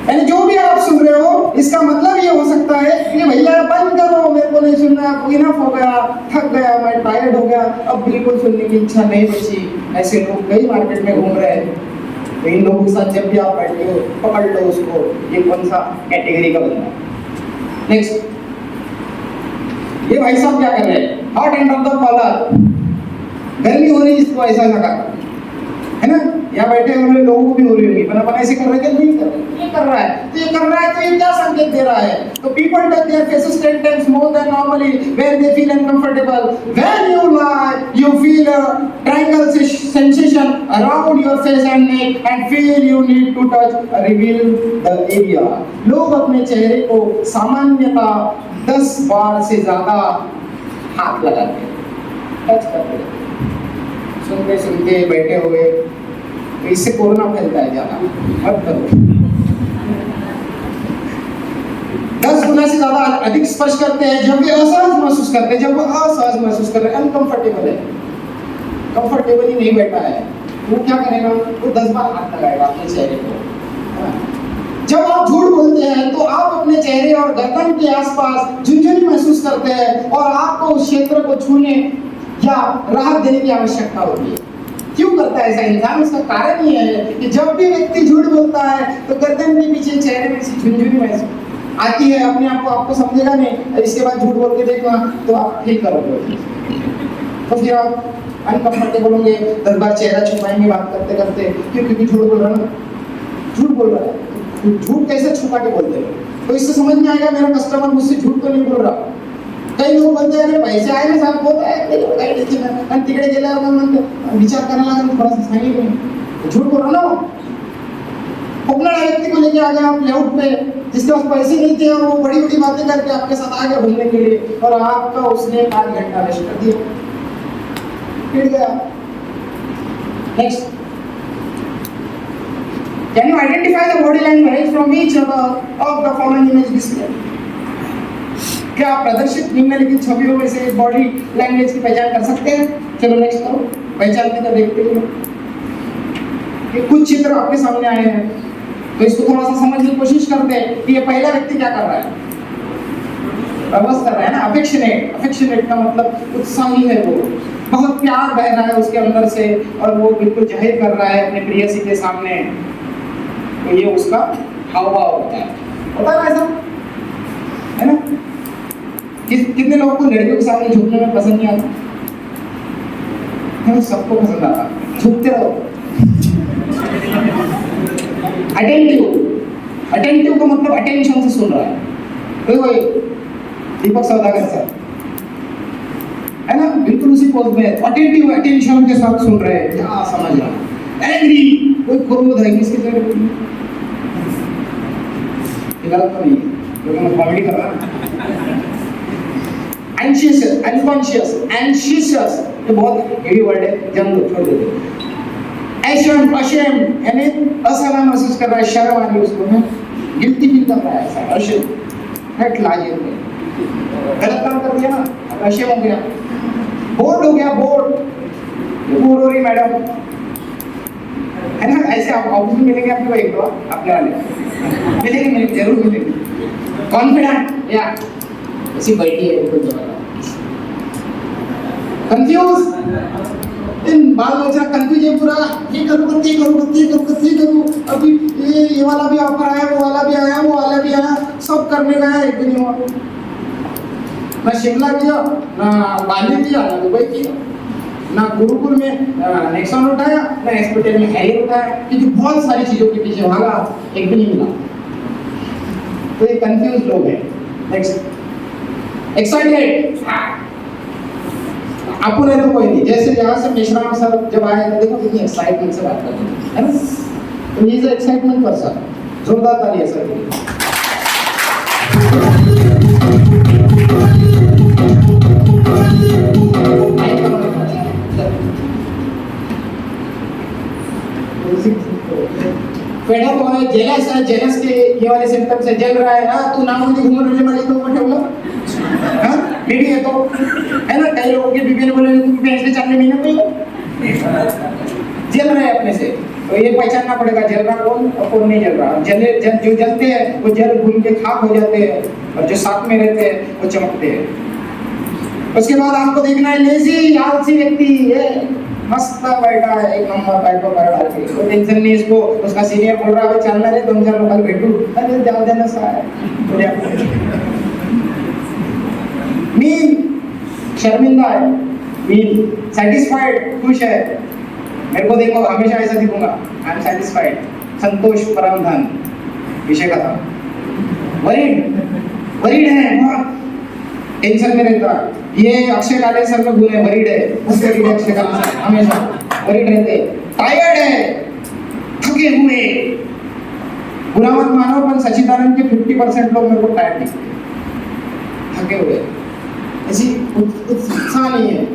यानी जो भी आप सुन रहे हो, इसका मतलब ये हो सकता है कि भैया बंद करो, मेरे को नहीं सुनना, इनफ हो गया, थक गया, मैं टायर्ड हो गया, अब बिल्कुल सुनने की इच्छा नहीं बची। ऐसे लोग कई मार्केट में घूम रहे हैं, तो इन लोगों के साथ जब भी आप बैठे हो, पकड़ लो उसको, ये कौन सा कैटेगरी का बंदा। नेक्स्ट, ये भाई साहब क्या कर रहे हैं, hot end of the collar, गर्मी हो रही है, इसको ऐसा लगा है ना, यहाँ बैठे हुए लोगों को भी हो रही होगी, अपन ऐसे कर रहे हैं, नहीं कर रहे, ये कर रहा है, तो ये कर रहा है, तो ये क्या संकेत दे रहा है। तो people touch their faces 10 times more than normally when they feel uncomfortable. When you lie, you feel a triangle sensation around your face and neck and feel you need to touch reveal the area. लोग अपने चेहरे को सामान्यतः 10 बार से ज्यादा हाथ लगाते हैं, टच करते हैं, सुनते सुनते बैठे हुए, तो इससे कोरोना फैलता है ज्यादा, मत करो। 10 गुना से ज्यादा अधिक स्पर्श करते हैं जब वे असहज महसूस करते हैं, जब वो असहज महसूस कर रहे हैं, अनकंफर्टेबल है, कंफर्टेबल ही नहीं बैठा है, वो क्या करेगा, वो 10 बार हाथ लगाएगा अपने चेहरे को। जब आप झूठ बोलते हैं तो आप अपने चेहरे और गर्दन के आसपास झुनझुनी महसूस करते हैं और आपको उस क्षेत्र को छूने या राहत देने की आवश्यकता होती है। क्यों करता है ऐसा इंसान? उसका कारण ये है कि जब भी व्यक्ति झूठ बोलता है तो गर्दन के पीछे चेहरे में झुनझुनी महसूस आती है, अपने आप को आपको समझेगा नहीं, इसके बाद झूठ बोल के देखना तो आप ठीक करोगे, तो फिर आप अनकंफर्टेबल होंगे, 10 बार चेहरा छुपाएंगे बात करते करते, क्योंकि झूठ बोल रहा है, झूठ बोल रहा है, झूठ कैसे छुपा के बोलते हैं, तो इससे समझ में आएगा मेरा कस्टमर मुझसे झूठ तो नहीं बोल रहा। काही लोक बोलते अरे पैसे आहे ना साहेब, होत आहे काही देखील आणि तिकडे गेल्यावर मग म्हणते विचार करायला लागेल, थोडासा सांगितलं झूठ बोल रहा ना। अपना व्यक्ति को लेके आ गए आप लेआउट पे, जिसके पास पैसे नहीं थे और वो बड़ी बड़ी बातें करके आपके साथ आ गया घूमने के लिए, और आपका उसने 5 घंटा वेस्ट कर दिया, फिर गया। Next, can you identify the body language from each other of the following image displayed? क्या आप प्रदर्शित निम्नलिखित छवियों में से बॉडी लैंग्वेज की पहचान कर सकते हैं? चलो नेक्स्ट करो, पहचान के तो देखते हैं कि कुछ चित्र आपके सामने आए हैं, तो इसको थोड़ा सा समझने की कोशिश करते हैं कि ये पहला व्यक्ति क्या कर रहा है। प्रबोध कर रहा है ना, अफेक्शनेट। अफेक्शनेट का मतलब उत्साही है, वो बहुत प्यार बह रहा है उसके अंदर से और वो बिल्कुल जाहिर कर रहा है अपने प्रियसी के सामने। तो ये उसका हाव भाव होता है ना, ऐसा है ना। कितने लोगों को लड़कियों के सामने झुकने में पसंद नहीं आता? सबको पसंद आता, झुकते रहो। अटेंटिव, अटेंटिव का मतलब अटेंशन से सुन रहा है। तो वही दीपक सौदागर सर है ना, बिल्कुल उसी पोज में अटेंटिव, अटेंशन के साथ सुन रहे हैं, क्या समझ रहा। एंग्री, कोई क्रोध है किसके जगह? गलत तो नहीं है क्योंकि मैं कॉमेडी कर रहा हूँ। एंशियस, अनकॉन्शियस, एंशियस, ये बहुत हेवी वर्ड है, जान दो, छोड़ दो। एशम, अशेम यानी असहना महसूस कर रहा है, शर्म आ रही है उसको, है गिल्टी फील कर रहा है, ऐसा अशेम, हट लाजिए, गलत काम कर दिया ना, अब अशेम हो गया, बोर्ड हो गया, बोर्ड, बोर हो रही मैडम, है ना। ऐसे आप ऑफिस में मिलेंगे आपको एक दो अपने वाले मिलेंगे, जरूर मिलेंगे। कॉन्फिडेंट या ऐसी बैठी है बिल्कुल जगह। कंफ्यूज, इन बाल बच्चा कंफ्यूज है पूरा, ये करूँ, ये करूँ, ये करूँ, ये करूँ, अभी ये वाला भी ऑफर आया, वो वाला भी आया, वो वाला भी आया, सब करने का है, एक भी नहीं हुआ। ना शिमला किया, ना बाली किया, ना दुबई किया, ना गुरुकुल में नेक्सॉन उठाया, ना एक्सपोर्टेल में हैरियर उठाया, क्योंकि बहुत सारी चीजों के पीछे भागा, एक भी नहीं मिला। तो ये कंफ्यूज लोग हैं। नेक्स्ट, एक्साइटेड, आपको नहीं तो कोई नहीं। जैसे यहाँ से मेश्राम सर जब आए तो देखो कितनी एक्साइटमेंट से बात करते हैं, है ना। तो ये जो एक्साइटमेंट पर्सन, जोरदार तालियां सर के लिए। पेड़ा तो है, जेलस है, जेलस के ये वाले सिम्टम्स से जल रहा है ना, तू ना मुझे घूमने वाले वाली तो बैठे हुआ, हाँ बीवी है तो, है ना। कई लोगों के बीवी ने बोले तुम पिछले 4 महीने में जल रहे हैं अपने से, तो ये पहचानना पड़ेगा जल रहा कौन और कौन नहीं जल रहा। जो जलते हैं वो जल घूम के खाक हो जाते हैं, और जो साथ में रहते हैं वो चमकते हैं। उसके बाद आपको देखना है लेजी, आलसी व्यक्ति, ये मस्त बैठा है एक नंबर, पैर को पैर डाल के, कोई टेंशन नहीं इसको। उसका सीनियर बोल रहा है चलना रे 2-4 लोग बैठू, अरे जाओ देना सा है। मीन, शर्मिंदा है, मीन, सेटिस्फाइड, खुश है, मेरे को देखो हमेशा ऐसा दिखूंगा, आई एम सेटिस्फाइड, संतोष परम धन, विषय खत्म। वरीड, वरीड है, बहुत टेंशन में रहता है। ये अक्षय काले सर का गुण है, वरीड है, उसके लिए अक्षय काले सर हमेशा वरीड रहते। टायर्ड है, थके हुए, बुरा मत मानो पर सचिदानंद के 50% लोग मेरे को टायर्ड दिखते, थके हुए, ऐसी उत्साह नहीं है।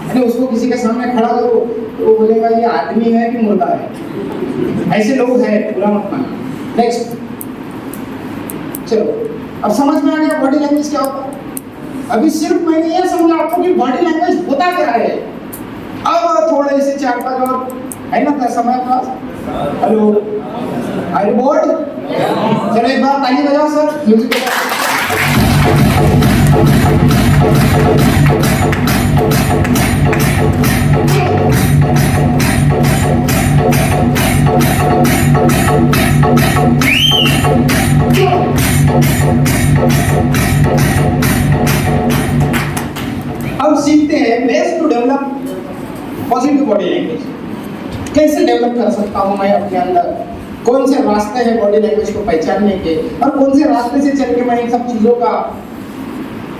अरे उसको किसी के सामने खड़ा करो तो वो बोलेगा ये आदमी है कि मुर्दा है, ऐसे लोग हैं, बुरा मत मानो। नेक्स्ट, चलो अब समझ में आ गया बॉडी लैंग्वेज क्या होता है। अभी सिर्फ मैंने ये समझा आपको कि बॉडी लैंग्वेज होता क्या है। अब थोड़े से 4-5 और है ना समय पास। हेलो, आई बोर्ड, चलो एक बार ताली बजाओ सर, म्यूजिक अब सीखते हैं ways to develop positive body language. कैसे डेवलप कर सकता हूँ मैं अपने अंदर, कौन से रास्ते हैं बॉडी लैंग्वेज को पहचानने के, और कौन से रास्ते से चल के मैं इन सब चीजों का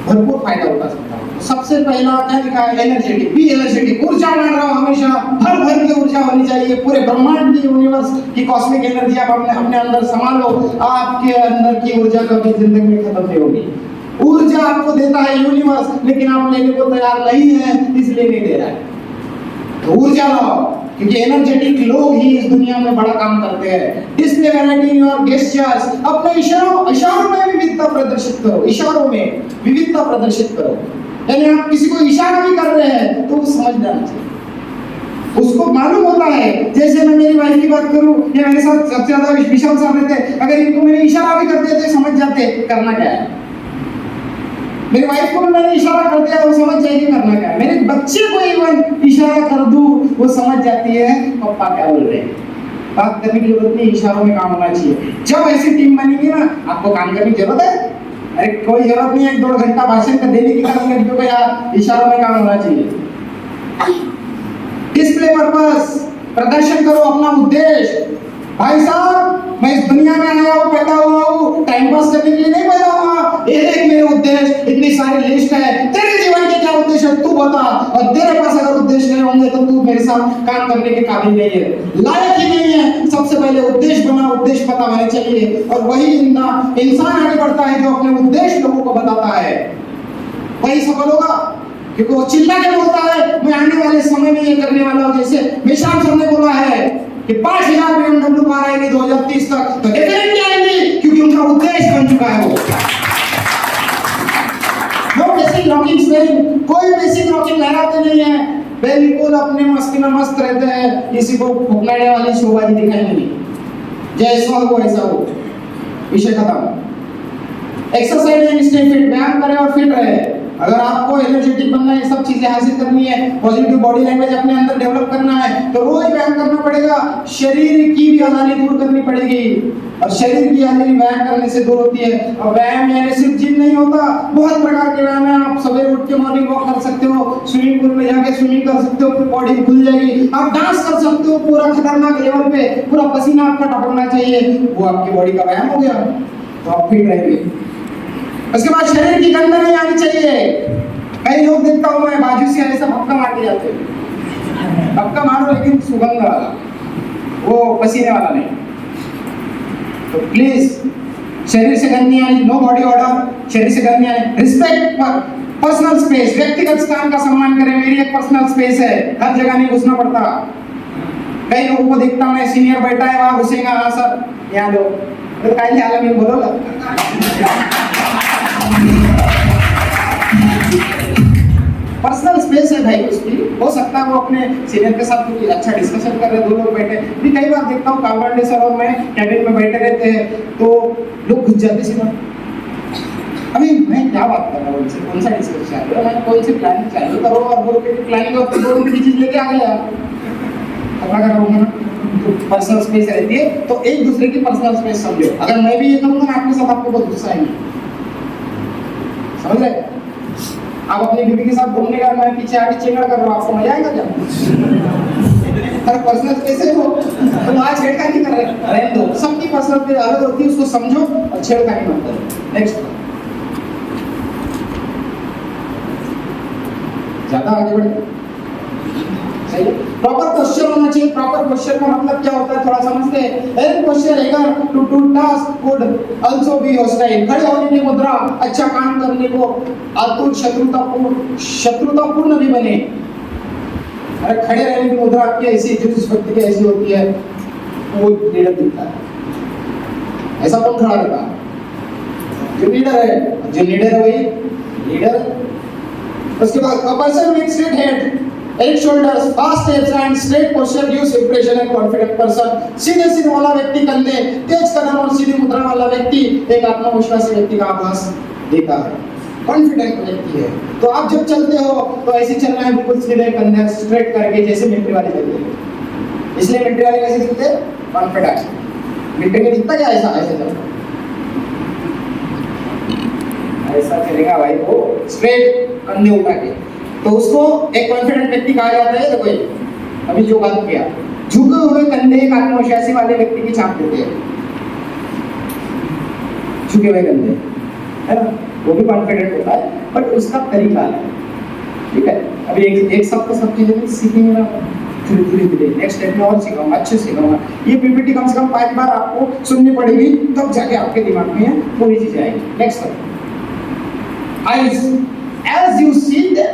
भरपूर फायदा उठा सकता हूँ। सबसे पहला क्या लिखा है, एनर्जेटिक, बी एनर्जेटिक, ऊर्जा बन रहा हो हमेशा, भर भर के ऊर्जा होनी चाहिए। पूरे ब्रह्मांड की, यूनिवर्स की कॉस्मिक एनर्जी आप अपने अंदर संभालो, आपके अंदर की ऊर्जा कभी जिंदगी में खत्म नहीं होगी। ऊर्जा आपको देता है यूनिवर्स, लेकिन आप लेने को तैयार नहीं है, इसलिए नहीं दे रहा है। तो ऊर्जा लाओ, क्योंकि एनर्जेटिक लोग ही इस दुनिया में बड़ा काम करते हैं। Display variety in your gestures, अपने इशारों में विविधता प्रदर्शित करो, इशारों में विविधता प्रदर्शित करो। यानी आप किसी को इशारा भी कर रहे हैं तो वो समझ जाना चाहिए, उसको मालूम होता है। जैसे मैं मेरी वाइफ की बात करूं, ये मेरे साथ सबसे ज्यादा विशाल साहब रहते हैं, अगर इनको मैंने इशारा भी कर दिया तो समझ जाते करना क्या है। मेरी वाइफ को मैंने इशारा कर दिया वो समझ जाएगी करना क्या है। मेरे बच्चे को इवन इशारा कर दूं वो समझ जाती है पापा क्या बोल रहे हैं। बात करने की जरूरत नहीं, इशारों में काम होना चाहिए। जब ऐसी टीम बनेगी ना, आपको काम करने की जरूरत है, अरे कोई जरूरत नहीं है 1-2 घंटा भाषण कर देने की, काम करने को यार इशारों में काम होना चाहिए। डिस्प्ले पर्पस, प्रदर्शन करो अपना उद्देश्य। भाई साहब मैं इस दुनिया में आया हूँ, पैदा हुआ हूँ टाइम पास करने के लिए नहीं पैदा हुआ। एक मेरे उद्देश्य, इतनी सारी लिस्ट है। तेरे जीवन के क्या उद्देश्य है तू बता, और तेरे पास अगर उद्देश्य नहीं होंगे तो तू मेरे साथ काम करने के काबिल नहीं है, लायक ही नहीं है। सबसे पहले उद्देश्य बना, उद्देश्य पता होना चाहिए, और वही इंसान आगे बढ़ता है जो अपने उद्देश्य लोगों को बताता है, वही सफल होगा। क्योंकि वो चिल्ला के बोलता है मैं आने वाले समय में ये करने वाला हूँ। जैसे विशाल सर ने बोला है कि 5000 BMW कार आएगी 2030 तक, तो डेफिनेटली आएंगी, क्योंकि उनका उद्देश्य बन चुका है। वो नो बेसिक रॉकिंग स्पेलिंग, कोई बेसिक रॉकिंग लहराते नहीं है, बिल्कुल अपने मस्ती में मस्त रहते हैं, किसी को फुकनाने वाली शोबाजी दिखाएंगे नहीं। जैसा हो वैसा हो, विषय खत्म। एक्सरसाइज एंड स्टे फिट, व्यायाम करें और फिट रहे। अगर आपको एनर्जेटिक बनना है, सब चीजें हासिल करनी है, पॉजिटिव बॉडी लैंग्वेज अपने अंदर डेवलप करना है, तो रोज व्यायाम करना पड़ेगा। शरीर की भी आजादी दूर करनी पड़ेगी, और शरीर की आजादी व्यायाम करने से दूर होती है। और व्यायाम यानी सिर्फ जिम नहीं होता, बहुत प्रकार के व्यायाम है। आप सवेरे उठ के मॉर्निंग वॉक कर सकते हो, स्विमिंग पूल में जाके स्विमिंग कर सकते हो, फिर बॉडी खुल जाएगी। आप डांस कर सकते हो पूरा खतरनाक लेवल पे, पूरा पसीना आपका टपकना चाहिए, वो आपकी बॉडी का व्यायाम हो गया, तो आप फिट रहेंगे। उसके बाद शरीर की गंध नहीं आनी चाहिए। कई लोग देखता हूं मैं बाजू से ऐसा धक्का मार के जाते हैं, धक्का मारो लेकिन सुगंध वाला, वो पसीने वाला नहीं। तो प्लीज शरीर से गंध नहीं आनी, नो बॉडी ऑर्डर, शरीर से गंध नहीं आनी। रिस्पेक्ट पर्सनल स्पेस, व्यक्तिगत स्थान का सम्मान करें। मेरी एक पर्सनल स्पेस है, हर जगह नहीं घुसना पड़ता। कई लोगों को देखता हूं मैं, सीनियर बैठा है वहां घुसेगा, हाँ सर यहाँ दो, तो काय आला मी बोलवलं। पर्सनल स्पेस है भाई उसकी, हो सकता है वो अपने सीनियर के साथ कोई अच्छा डिस्कशन कर रहे, 2 लोग बैठे। भी कई बार देखता हूँ कावड़े सर और मैं कैबिन में बैठे रहते हैं, तो लोग घुस जाते सीधा। अभी मैं क्या बात कर रहा हूँ उनसे, कौन सा डिस्कशन चाह रहा हूँ, मैं कौन सी प्लानिंग चालू करो, और वो प्लानिंग और दो उनकी चीज लेके आ गया, अपना कर रहा हूँ ना। तो पर्सनल स्पेस रहती है, तो एक दूसरे की पर्सनल स्पेस समझो। अगर मैं भी ये करूँगा ना आपके साथ, आपको बहुत गुस्सा आएगी, समझ रहे? आप अपनी बीवी के साथ बोलने का, मैं पीछे आके चेंगड़ कर रहा हूँ, आपको मजा आएगा क्या? अरे पर्सनल स्पेस है वो, तो वहाँ छेड़खानी कर रहे हैं, रहने दो। सबकी पर्सनल स्पेस अलग होती है, उसको समझो और छेड़खानी मत करो। नेक्स्ट, ज्यादा आगे बढ़े, सही है। प्रॉपर क्वेश्चन होना चाहिए। प्रॉपर क्वेश्चन का मतलब क्या होता है थोड़ा समझते हैं। एनी क्वेश्चन रहेगा to do task would also be hostile, खड़े होने की मुद्रा, अच्छा काम करने को आतुर, शत्रुतापूर्ण भी बने। अरे खड़े रहने की मुद्रा आपकी ऐसी, जिस व्यक्ति की ऐसी होती है वो लीडर दिखता है। ऐसा कौन खड़ा रहता है? जो लीडर है, जो लीडर है वही लीडर। उसके बाद a person with straight head, eight shoulders, fast steps and straight posture gives impression and confident person. सीधे सीधे वाला व्यक्ति कंधे, तेज कदम और सीधी मुद्रा वाला व्यक्ति एक आत्मविश्वासी व्यक्ति का आभास देता है, कॉन्फिडेंट व्यक्ति है। तो आप जब चलते हो तो ऐसे चलना है, बिल्कुल सीधे कंधे स्ट्रेट करके, जैसे मिलिट्री वाले चलते हैं। इसलिए मिलिट्री वाले कैसे चलते हैं? कॉन्फिडेंट। मिलिट्री में दिखता क्या ऐसा ऐसे चलता, ऐसा चलेगा भाई, वो स्ट्रेट कंधे उठा के, तो उसको एक कॉन्फिडेंट व्यक्ति कहा जाता है। देखो अभी जो बात किया, झुके हुए कंधे एक आत्मविश्वासी वाले व्यक्ति की छाप देते हैं। झुके हुए कंधे है ना, वो भी कॉन्फिडेंट होता है, बट उसका तरीका है। ठीक है, अभी एक सब चीजें सीखेंगे ना, धीरे नेक्स्ट स्टेप में और सिखाऊंगा, अच्छे सिखाऊंगा। ये पीपीटी कम से कम 5 बार आपको सुननी पड़ेगी, तब जाके आपके दिमाग में पूरी चीजें आएगी। Next eyes, as you see them,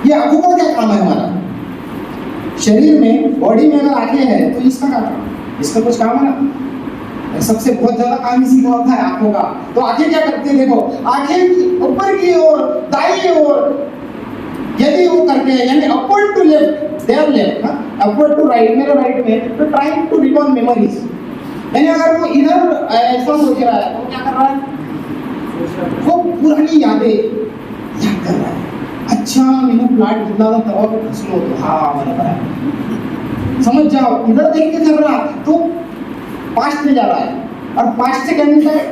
ये आंखों का क्या काम है हमारा? शरीर में, बॉडी में अगर आंखें हैं तो इसका क्या काम? इसका कुछ काम है ना? सबसे बहुत ज्यादा काम इसी का होता है, आंखों का। तो आंखें क्या करती है? देखो, आंखें ऊपर की ओर, दाईं ओर यदि वो करते हैं, यानी upward to left, their left, upward to right, मेरे राइट में, तो ट्राइंग टू रिकॉल मेमोरीज, यानी अगर वो इधर ऐसा सोच रहा है तो क्या कर रहा है? वो पुरानी यादें याद कर रहा है। अच्छा, मैंने प्लाट बदला था तब फंस लो तो, हाँ बराबर है, समझ जाओ। इधर देख के कर रहा तो पास्ट में जा रहा है, और पास्ट से क्या मिलता है?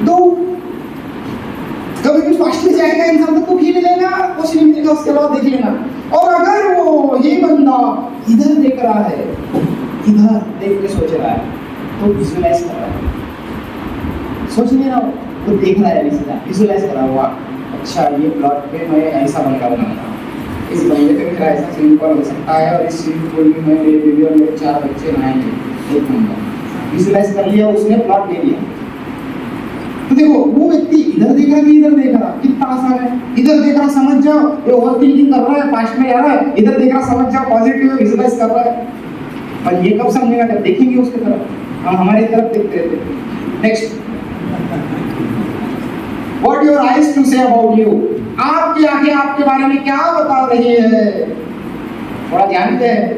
दो। कभी भी पास्ट में जाएगा इंसान तो कुछ ही मिलेगा, कुछ नहीं मिलेगा, उसके बाद देख लेना। और अगर वो ये बंदा इधर देख रहा है, इधर देख के सोच रहा है, तो विजुअलाइज कर रहा है, सोच नहीं रहा हो तो देख रहा है, विजुअलाइज कर रहा हुआ। अच्छा, ये प्लॉट पे मैं ऐसा बंगला बनाऊंगा, इस बंगले पे मेरा ऐसा स्विमिंग पूल हो सकता है, और इस स्विमिंग पूल में मेरे बेबी और मेरे 4 बच्चे नहाएंगे। एक नंबर विजुअलाइज कर लिया, उसने प्लॉट ले लिया। तो देखो, वो व्यक्ति इधर देख रहा कि इधर देख रहा, कितना आसान है। इधर देख रहा, समझ जाओ, ये ओवर थिंकिंग कर रहा है, पास्ट में जा रहा है। इधर देख रहा, समझ जाओ, पॉजिटिव विजुअलाइज कर रहा है। पर ये कब समझेगा? जब देखेंगे उसकी तरफ। हम हमारी तरफ देखते रहते हैं। Next, what your eyes to say about you, आपकी आंखें आपके बारे में क्या बता रही है? थोड़ा ध्यान दें।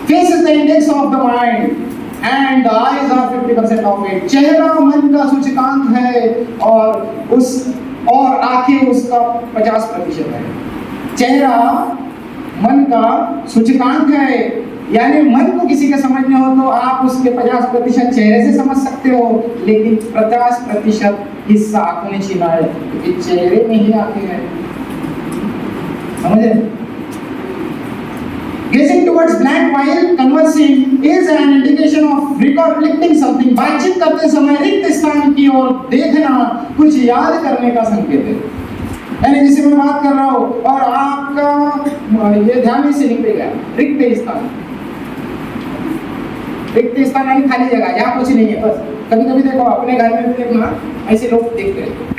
Face is the index of the mind and the eyes are 50% of it. चेहरा मन का सूचकांक है, और आंखें उसका 50% है। चेहरा मन का सूचकांक है, यानी मन को किसी के समझना हो तो आप उसके 50% चेहरे से समझ सकते हो, लेकिन 50% हिस्सा आंखों ने छीना है, क्योंकि चेहरे में ही आंखें हैं। समझे? Gazing towards blank while conversing is an indication of recollecting something. बातचीत करते समय रिक्त स्थान की ओर देखना कुछ याद करने का संकेत है। यानी जैसे मैं बात कर रहा हूँ और आपका ये ध्यान से निकल गया, रिक्त स्थान। रिक्त स्थान यानी खाली जगह, यहाँ कुछ नहीं है, बस। कभी कभी देखो, अपने घर में भी देखना, ऐसे लोग देखते हैं,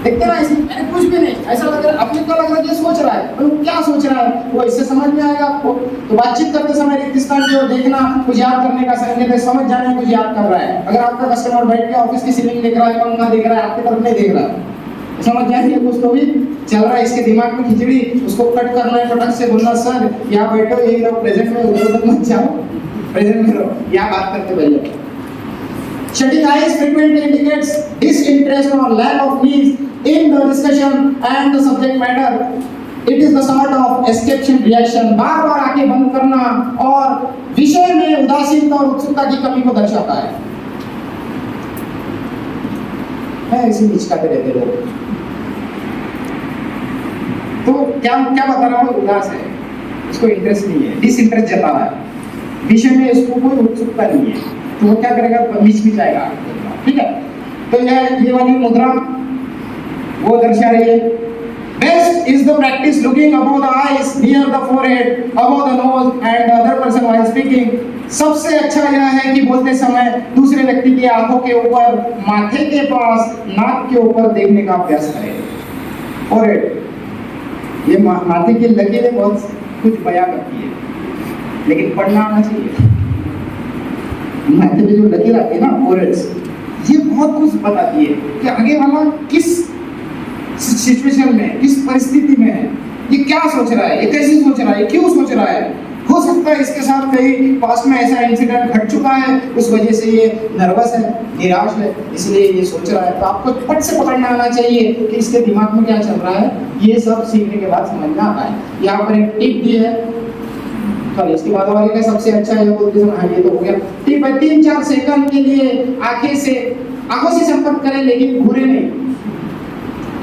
देखते ना ऐसे, यानी कुछ भी नहीं, ऐसा लग रहा है, अपने को लग रहा है ये सोच रहा है, पर वो क्या सोच रहा है वो इससे समझ में आएगा आपको। तो बातचीत करते समय रिक्त स्थान की ओर देखना कुछ याद करने का संकेत है, समझ जाने कुछ याद कर रहा है। अगर आपका कस्टमर बैठ के ऑफिस की सीलिंग देख रहा है, पंखा देख रहा है, आपकी तरफ नहीं देख रहा है, समझ जाएंगे कुछ तो भी चल रहा है इसके दिमाग में खिचड़ी, उसको कट करना है, फटक से बोलना, सर यहाँ बैठो, यही रहो, प्रेजेंट में, उधर मत जाओ, प्रेजेंट में रहो, यहाँ बात करते बैठो। Shutting eyes frequently indicates disinterest or lack of ease in the discussion and the subject matter. It is the sort of escapation reaction. बार-बार आंखें बंद करना और विषय में उदासीनता और उत्सुकता की कमी को दर्शाता है। इसी हिचकाते रहते लोग। तो क्या बता रहा हूँ? उदास है, इसको इंटरेस्ट नहीं है, डिसइंटरेस्ट जता रहा है, विषय में इसको कोई उत्सुकता नहीं है, तो वो क्या करेगा? बीच में जाएगा। ठीक है, तो ये वाली मुद्रा वो दर्शा रही है। Best is the practice looking above the eyes, near the forehead, above the nose and other person while speaking. सबसे अच्छा यह है कि बोलते समय दूसरे व्यक्ति की आंखों के ऊपर, माथे के पास, नाक के ऊपर देखने का अभ्यास करें। फोरहेड, ये माथे की लकीरें बहुत कुछ बयां करती है, लेकिन पढ़ना आना चाहिए। माथे पे जो लकीर आती है ना, फोरहेड्स, ये बहुत कुछ बताती है कि आगे वाला किस सिचुएशन में, किस परिस्थिति में है, ये क्या सोच रहा है, ये कैसे सोच रहा है, क्यों सोच रहा है। हो सकता है इसके साथ कहीं पास में ऐसा इंसिडेंट घट चुका है, उस वजह से ये नर्वस है, निराश है, इसलिए ये सोच रहा है। तो आपको फट से पकड़ना आना चाहिए कि इसके दिमाग में क्या चल रहा है। ये सब सीखने के बाद समझ में आता है। यहाँ पर एक टिप दी है, तो इसके बाद वाले का सबसे अच्छा है, बोलते समय हाँ ये तो हो गया। टिप है, 3-4 सेकंड के लिए आंखों से संपर्क करें, लेकिन घूरे नहीं,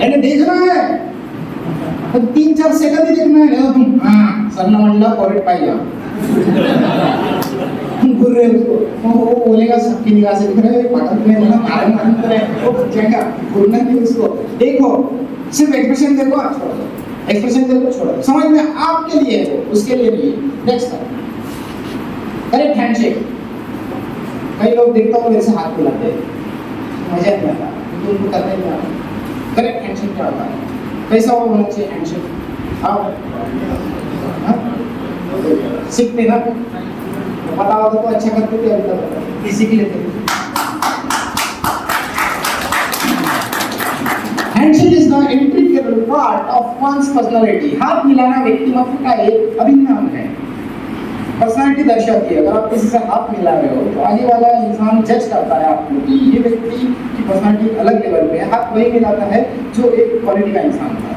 यानी देखना है तो 3-4 सेकंड ही देखना है। तुम हाँ सरना मंडला फॉरवर्ड पाई जाओ, घूर रहे उसको, वो बोलेगा सबकी निगाह से दिख रहे हैं, पागल में ना मारे मारते रहे, वो जाएगा, घूरना नहीं उसको। देखो, सिर्फ एक्सप्रेशन देखो, छोड़ दो, एक्सप्रेशन देखो, छोड़ दो, समझ में आपके लिए है वो, उसके लिए नहीं है। Next correct handshake. कई लोग देखता हूँ मेरे से हाथ मिलाते हैं, मजा नहीं आता, क्योंकि उनको करते नहीं आता। करेक्ट हैंडशेक क्या होता है? कैसा होना चाहिए हैंडशेक? आप सीखते ना, तो पता होता तो अच्छा करते थे, अभी तक सीख लेते थे। Handshake is the integral part of one's personality. हाथ मिलाना व्यक्तिमत्व का एक अभिन्न अंग है, पर्सनालिटी दर्शाती है। अगर आप किसी से हाथ मिला रहे हो तो आगे वाला इंसान जज करता है आपको कि ये व्यक्ति की पर्सनालिटी अलग लेवल पे है। हाथ वही मिलाता है जो एक क्वालिटी का इंसान था।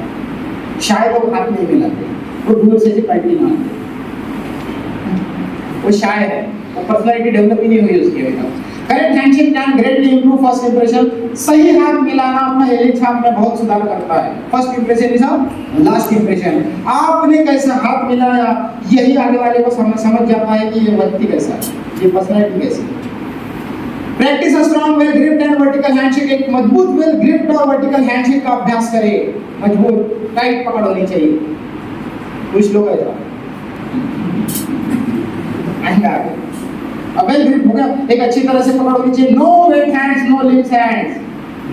शायद वो हाथ नहीं मिलाते, वो दूर से क्वालिटी मानते, वो शायद है, वो पर्सनालिटी डेवलप ही नहीं हुई उसकी अभी तक। Correct handshake can greatly improve first impression. सही हाथ मिलाना पहले छाप में बहुत सुधार करता है। First impression is last impression. आपने कैसा हाथ मिलाया यही आगे वाले को समझ जाता है कि ये व्यक्ति कैसा है, ये पर्सनालिटी कैसी है। Practice a strong well gripped and vertical handshake. एक मजबूत वेल ग्रिप्ड और वर्टिकल हैंडशेक का अभ्यास करें। मजबूत टाइट पकड़ होनी चाहिए। कुछ लोग ऐसा अब वेल ग्रिप हो गया, एक अच्छी तरह से पकड़ होनी चाहिए। No wet hands, no lips hands.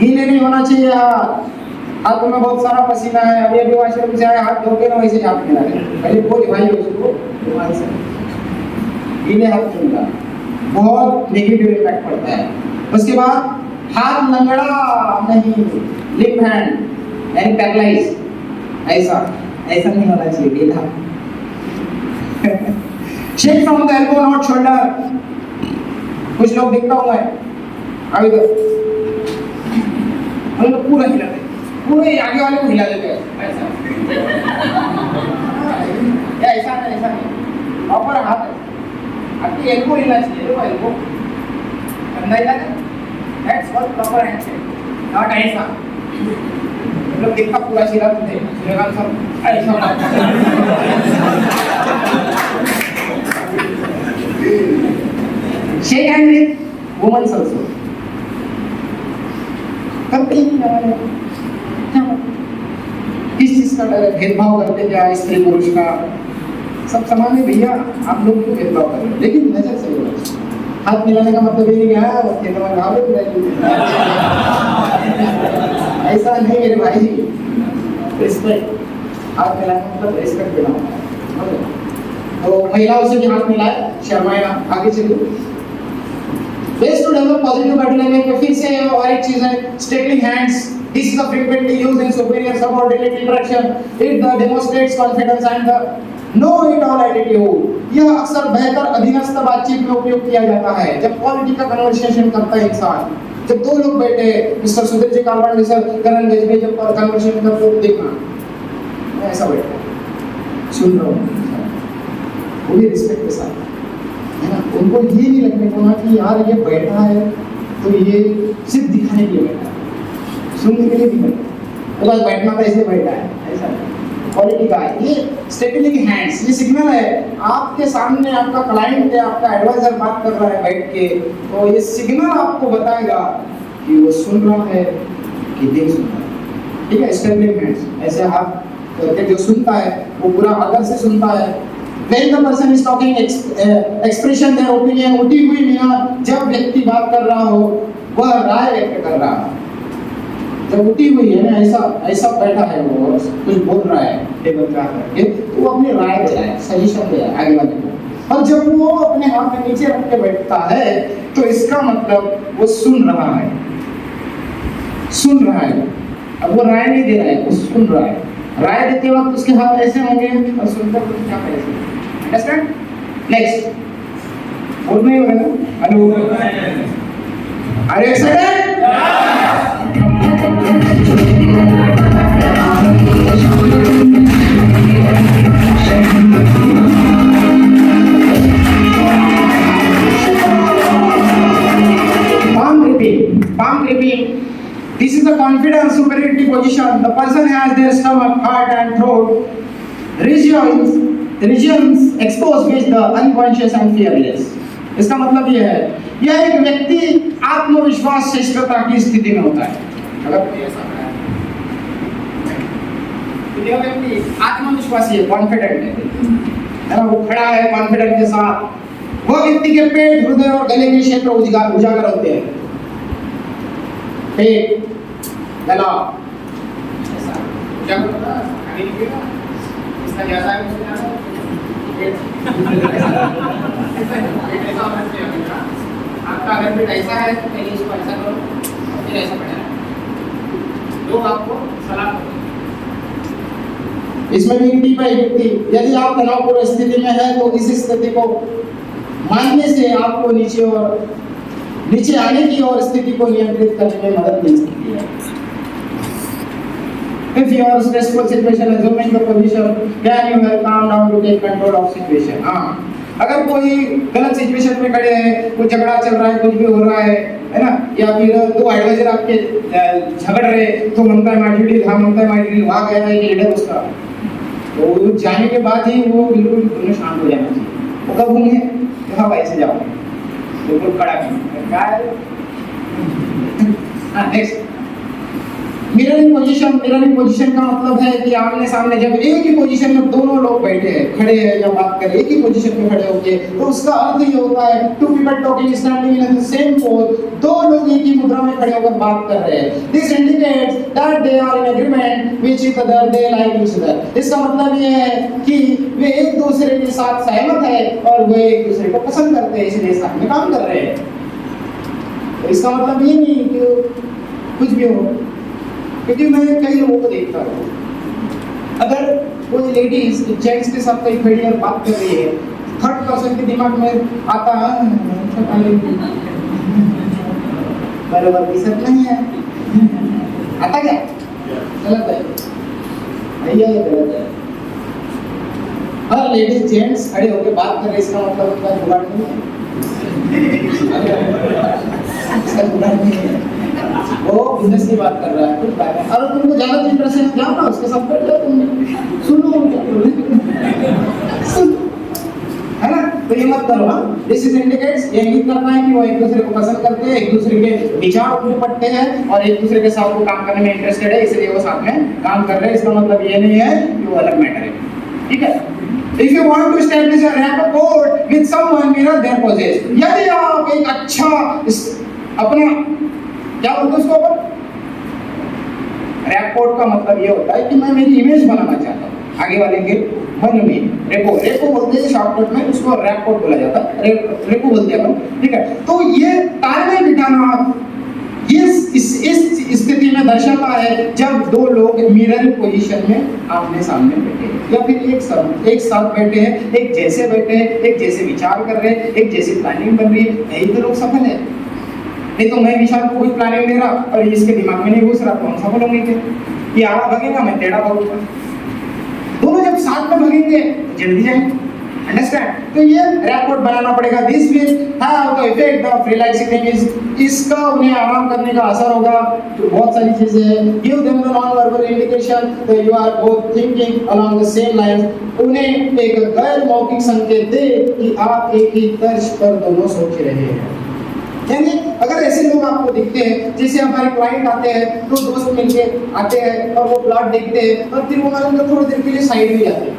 गीले नहीं होना चाहिए हाथ। हाथ में बहुत सारा पसीना है, अभी वॉशरूम से आए, हाथ धो के ना वैसे हाथ मिला दे, पहले बोझ भाई उसको रुमाल से। गीले हाथ नहीं मिला, बहुत नेगेटिव इम्पैक्ट पड़ता है। उसके बाद हाथ लंगड़ा नहीं, लिप हैंड यानी पैरालाइज, ऐसा नहीं होना चाहिए गीला। Shake from the elbow not shoulder. कुछ लोग देखता होगा अभी तो हम लोग पूरा हिला देते, पूरे आगे वाले को हिला देते हैं ऐसा। ऐसा नहीं, प्रॉपर हाथ है, आपकी एल्बो हिलना चाहिए। देखो एल्बो कंधा हिला दे, that's what proper handshake, not ऐसा। हम लोग देखता पूरा सिरा थे, श्रीकांत सब ऐसा। Shake hand with women also. करते ही नहीं, किस चीज का भेदभाव करते क्या स्त्री पुरुष का? सब समान है भैया, आप लोग क्यों भेदभाव कर रहे हो? लेकिन नजर से बोलो। हाथ मिलाने का मतलब ये नहीं है वो तो मैं गाँव में ऐसा नहीं मेरे भाई। रिस्पेक्ट, हाथ मिलाने का मतलब रिस्पेक्ट देना होता है। तो महिलाओं से भी हाथ मिलाए, शर्माए ना, आगे चलो। Ways to develop positive body language में फिर से और एक चीज है straightening hands. This is a frequently used in superior subordinate interaction. It demonstrates confidence and the know it all attitude. यह अक्सर बेहतर अधीनस्थ बातचीत में उपयोग किया जाता है। जब क्वालिटी का कन्वर्सेशन करता है इंसान, जब दो लोग बैठे, मिस्टर सुधीर जी कालवाड़ में सर करण गजबे जब कन्वर्सेशन करते हो देखना ऐसा बैठा सुन रहा हूँ, वो भी रिस्पेक्ट के साथ है ना। उनको ये नहीं लगने को ना कि यार ये बैठा है तो ये सिर्फ दिखाने के लिए बैठा है, सुनने के लिए नहीं बैठा, तो बस बैठना था इसलिए बैठा है, ऐसा क्वालिटी का है। ये स्टेबिलिटी हैंड्स, ये सिग्नल है आपके सामने आपका क्लाइंट है, आपका एडवाइजर बात कर रहा है बैठ के, तो ये सिग्नल आपको बताएगा कि वो सुन रहा है कि नहीं सुन रहा है। ठीक है, स्टेबिलिटी हैंड्स ऐसे हाथ करके जो सुनता है वो पूरा आदर से सुनता है। When the person is talking, expression their opinion, उठी हुई मियाँ, जब व्यक्ति बात कर रहा हो वह राय व्यक्त कर रहा है। जब उठी हुई है ना, ऐसा बैठा है वो कुछ बोल रहा है टेबल पे आकर, तो वो अपनी राय दे रहा है, सजेशन दे रहा है आगे वाले को। और जब वो अपने हाथ में नीचे रख के बैठता है तो इसका मतलब वो सुन रहा है। अब वो राय नहीं दे रहा है, वो सुन रहा है। राय देते वक्त उसके हाथ ऐसे होंगे और सुनते वक्त क्या ऐसे। अंडरस्टैंड? नेक्स्ट बोल नहीं हो रहा है। Hello, are you excited? Palm gripping. This is the confidence superiority position. The person has their stomach, heart and throat regions exposed with the unconscious and fearless. इसका मतलब ये है, यह एक व्यक्ति आत्मविश्वास श्रेष्ठता की स्थिति में होता है। अगर कोई ऐसा है, तो यह व्यक्ति आत्मविश्वासी है, कॉन्फिडेंट है ना, वो खड़ा है कॉन्फिडेंट के साथ। वह व्यक्ति के पेट, हृदय और गले के क्षेत्र उजागर होते हैं। पेट, गला, क्या करता है आगे निकलेगा इसका ज्यादा है उससे ज्यादा ऐसा होना चाहिए हमेशा। आपका अगर पेट ऐसा है तो पहले इसको ऐसा करो फिर ऐसा पड़ेगा लोग आपको सलाह करेंगे। इसमें भी टिप है युक्ति, यदि आप तनावपूर्ण स्थिति में है तो इस स्थिति को मानने से आपको नीचे आने की और स्थिति को नियंत्रित करने में मदद मिल सकती है। If you are in stressful situation, assuming the position, can you help calm down to take control of situation? हाँ, अगर कोई गलत सिचुएशन में खड़े हैं, कोई झगड़ा चल रहा है, कुछ भी हो रहा है ना, या फिर दो एडवाइजर आपके झगड़ रहे, तो ममता माइंडेड, हाँ ममता माइंडेड वहाँ गया है लीडर उसका, तो जाने के बाद ही वो बिल्कुल दोनों शांत हो जाना चाहिए। वो कब होंगे? हाँ भाई से जाओ, बिल्कुल कड़ा क्या है? हाँ नेक्स्ट, मिररिंग पोजीशन का मतलब है कि आमने सामने जब एक ही पोजीशन में दोनों लोग बैठे हैं, खड़े हैं या बात कर रहे हैं, एक ही पोजीशन में खड़े होके, तो उसका अर्थ ये होता है two people talking standing in the same pose, दो लोग एक ही मुद्रा में खड़े होकर बात कर रहे हैं। This indicates that they are in agreement with each other, they like each other. इसका मतलब ये है कि वे एक दूसरे के साथ सहमत है और वे एक दूसरे को पसंद करते हैं, इसलिए साथ में काम कर रहे हैं। तो इसका मतलब ये नहीं कि कुछ भी हो, क्योंकि मैं कई लोगों को देखता हूँ, अगर कोई लेडीज जेंट्स के साथ कहीं खड़ी और बात कर रही है, थर्ड पर्सन के दिमाग में आता है बराबर की सब नहीं है, आता क्या गलत है भैया, ये गलत है। हर लेडीज जेंट्स खड़े होकर बात कर रहे, इसका मतलब उनका जुगाड़ नहीं है, इसका जुगाड़ नहीं है, वो बिजनेस की बात कर रहा है, कुछ बात है। और तुमको ज्यादा इंटरेस्ट है, जाओ ना उसके साथ बैठ जाओ, तुम सुनो है ना, तो ये मत करो। हाँ, दिस इज इंडिकेट्स, ये इंगित करता है कि वो एक दूसरे को पसंद करते हैं, एक दूसरे के विचार निपटते हैं और एक दूसरे के साथ वो काम करने में इंटरेस्टेड है, इसलिए वो साथ में काम कर रहे हैं। इसका मतलब ये नहीं है कि वो अलग मैटर है, ठीक है। If you want to establish a rapport with someone, mirror their poses. यदि आप एक अच्छा अपना क्या बोलते हैं उसको अपन, रैपोर्ट का मतलब ये होता है कि मैं मेरी इमेज बनाना चाहता हूँ आगे वाले के मन में। रेपो बोलते हैं शॉर्टकट में, उसको रैपोर्ट बोला जाता है, रेपो बोलते हैं अपन, ठीक है। तो ये तालमेल बिठाना ये इस स्थिति में दर्शाता है जब दो लोग मिरर पोजीशन में आमने सामने बैठे हैं, या फिर एक साथ बैठे हैं, एक जैसे बैठे हैं, एक जैसे विचार कर रहे हैं, एक जैसी प्लानिंग बन रही है, यही तो लोग सफल है। नहीं तो मैं विशाल को कोई प्लानिंग दे रहा और इसके दिमाग में नहीं घुस रहा, तो हम सफल होंगे थे। ये आड़ा भगेगा, मैं टेढ़ा भगूंगा, दोनों जब साथ में भगेंगे तो जल्दी जाएंगे, अंडरस्टैंड। तो ये रैपोर्ट बनाना पड़ेगा। This will have the effect of relaxing image, इसका उन्हें आराम करने का असर होगा। तो बहुत सारी चीजें हैं, give them the non verbal indication that you are both thinking along the same line, उन्हें एक गैर मौखिक संकेत दे कि आप एक ही तर्ज पर दोनों सोच रहे हैं। यानी अगर ऐसे लोग आपको दिखते हैं, जैसे हमारे क्लाइंट आते हैं तो दोस्त मिलके आते हैं और वो प्लॉट देखते हैं और फिर वो मतलब थोड़ी देर के लिए साइड में जाते हैं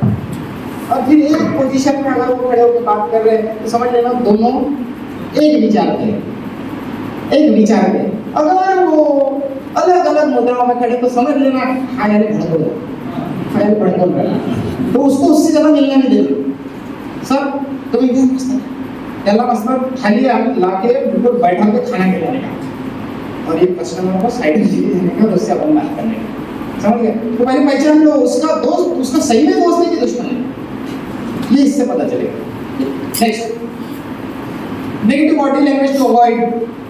और फिर एक पोजीशन में अगर वो खड़े होकर बात कर रहे हैं तो समझ लेना दोनों एक विचार के। अगर वो अलग अलग मुद्राओं में खड़े तो समझ लेना हायर भड़कोल रहा, तो उसको उससे ज़्यादा मिलने नहीं देना। सर तो एकदम पहला मसला थाली लाके बिल्कुल बैठा के खाना खिलाने का और एक कस्टमर को साइड में देने का, उससे अपन बात करने का, समझ गए। तो पहले पहचान लो उसका दोस्त उसका सही में दोस्त है कि दुश्मन है, ये इससे पता चलेगा। Next, negative body language to avoid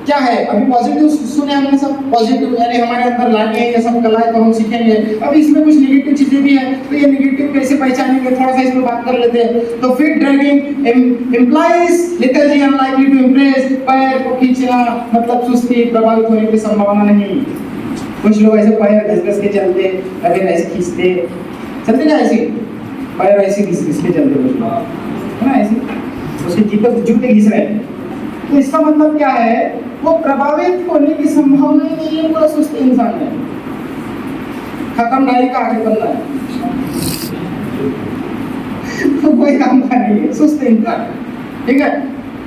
क्या है। अभी पॉजिटिव सुने हमने सब, पॉजिटिव यानी हमारे अंदर लानी है, ये सब कलाएं तो हम सीखेंगे। अब इसमें कुछ नेगेटिव चीजें भी हैं, तो ये नेगेटिव कैसे पहचानेंगे, थोड़ा सा इसमें बात कर लेते हैं। तो feet dragging implies lethargy unlikely to impress, पैर को खींचना मतलब सुस्ती, प्रभावित होने की संभावना नहीं। कुछ लोग ऐसे पैर घस-घस के चलते, अगर ऐसे खींचते चलते क्या, ऐसे पैर ऐसे घिस-घिस के चलते कुछ लोग, है ना, ऐसे उसके जूते घिस रहे हैं। तो इसका मतलब क्या है, वो प्रभावित होने की संभावना ही नहीं है, पूरा सुस्त इंसान है, खत्म डायरी का आगे बनना है, तो कोई काम का नहीं है, सुस्त इंसान, ठीक है।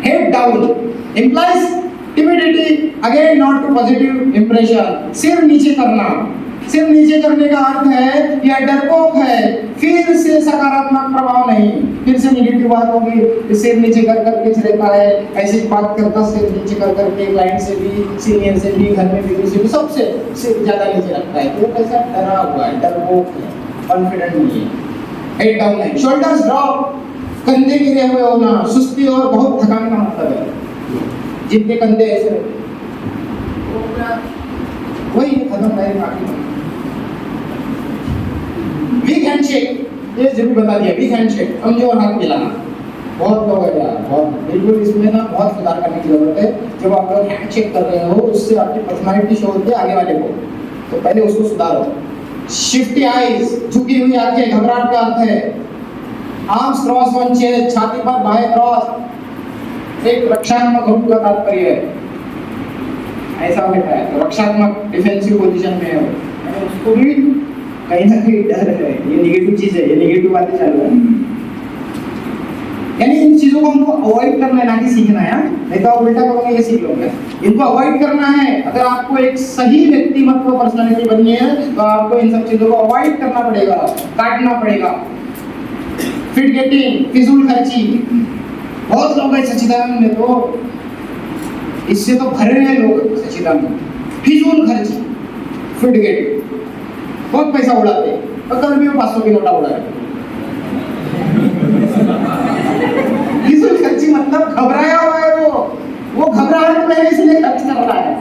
Head down implies timidity, again not too positive impression, सिर नीचे करना, सिर्फ नीचे करने का अर्थ है या डरपोक है, फिर से सकारात्मक प्रभाव नहीं, फिर से नेगेटिव बात होगी, सिर नीचे कर करके रहता है, ऐसी बात करता सिर नीचे कर करके, क्लाइंट से भी, सीनियर से भी, घर में भी, किसी भी, सबसे सिर ज्यादा नीचे रखता है, तो कैसा डरा हुआ है, डरपोक है, कॉन्फिडेंट नहीं है। हेड डाउन है, शोल्डर्स ड्रॉप, कंधे गिरे हुए होना, सुस्ती और बहुत थकान का मतलब है। जितने कंधे ऐसे वही खत्म है बाकी। वीक हैंडशेक, ये जो भी बता दिया, वीक हैंडशेक, कमजोर हाथ मिलाना, बहुत लोग है यार, बहुत बिल्कुल इसमें ना बहुत सुधार करने की जरूरत है। जब आप लोग हैंडशेक कर रहे हो, उससे आपकी पर्सनालिटी शो होती है आगे वाले को, तो पहले उसको सुधारो। शिफ्टी आईज, झुकी हुई आंखें, घबराहट का अर्थ है। आर्म्स क्रॉस ऑन चेस्ट, छाती पर बाएं क्रॉस, एक रक्षात्मक रूप का तात्पर्य है, ऐसा बैठा है, रक्षात्मक डिफेंसिव पोजीशन में है, उसको भी कहीं ना कहीं डर है, ये नेगेटिव चीज है, ये नेगेटिव बातें चालू है। यानी इन चीजों को हमको अवॉइड करना है, ना कि सीखना है, नहीं तो आप उल्टा करोगे ये सीख लोगे। इनको अवॉइड करना है। अगर आपको एक सही व्यक्तिमत्व पर्सनालिटी बननी है तो आपको इन सब चीजों को अवॉइड करना पड़ेगा, काटना पड़ेगा। फिट गेटिंग, फिजूल खर्ची, बहुत लोग हैं सच्चिदानंद में, तो इससे तो भरे हैं लोग सच्चिदानंद। फिजूल खर्ची, फिट गेटिंग, बहुत पैसा उड़ाते हैं, और कल भी वो 500 की नोटा उड़ा है। फिजूल खर्ची मतलब घबराया हुआ है वो घबराहट में इसलिए खर्च कर रहा है।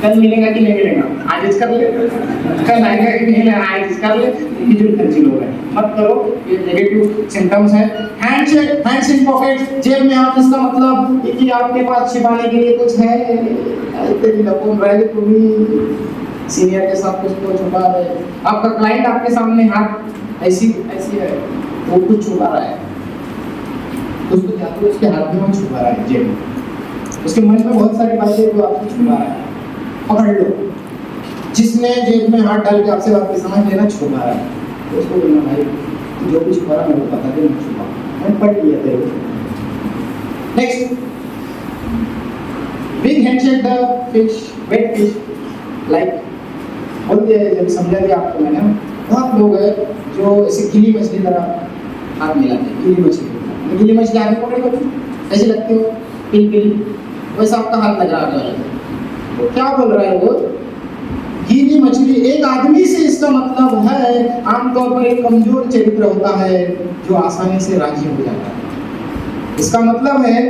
कल मिलेगा कि नहीं मिलेगा, आज इस कर ले, कल आएगा कि नहीं आएगा, आज इस कर ले, फिजूल खर्ची लोग हैं, मत करो, ये नेगेटिव सिम्टम्स है। हैंडशेक, हैंड्स इन पॉकेट, जेब में हाथ, इसका मतलब है कि आपके पास छिपाने के लिए कुछ है, तेरी लपून रहे तुम्हें सीनियर के साथ कुछ तो छुपा रहे। आपका क्लाइंट आपके सामने हाथ ऐसी ऐसी है, वो कुछ छुपा रहा है, उसको जाते उसके हाथ में वो छुपा रहा है, जेब में, उसके मन में बहुत सारी बातें वो आपको छुपा रहा है, पकड़ लो। जिसने जेब में हाथ डाल के आपसे बात की समझ लेना छुपा रहा है, तो उसको बोलना भाई तू जो कुछ छुपा रहा मेरे को पता है, मैं छुपा, मैं पढ़ लिया तेरे को। Next, big handshake the fish, wet fish, like बोल दिया, जब समझा दिया आपको मैंने। बहुत लोग हैं जो ऐसे गीली मछली तरह हाथ मिलाते हैं, गीली मछली हाथ में पकड़े को ऐसे लगती हो पिल, वैसा आपका हाथ लग रहा है। तो क्या बोल रहा है वो, गीली मछली। एक आदमी से इसका मतलब है आमतौर पर एक कमजोर चरित्र होता है जो आसानी से राजी हो जाता है। इसका मतलब है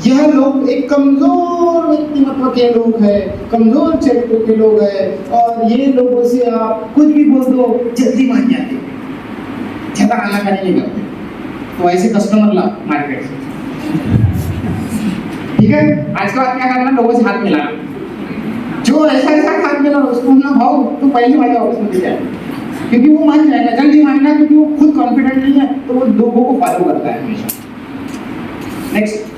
यह लोग एक कमजोर व्यक्तिमत्व के लोग हैं, कमजोर चरित्र के लोग हैं, और ये लोगों से आप कुछ भी बोल दो जल्दी मान जाते हैं, ज्यादा आनाकानी नहीं करते। तो ऐसे कस्टमर ला मार्केट से, ठीक है। आज के बाद क्या करना, लोगों से हाथ मिलाना, जो ऐसा हाथ मिला उसको ना भाव तो पहले वाले ऑफिस में जाए, क्योंकि वो मान जाएगा, जल्दी मानना, क्योंकि वो खुद कॉन्फिडेंट नहीं है, तो वो लोगों को फॉलो करता है हमेशा। Next,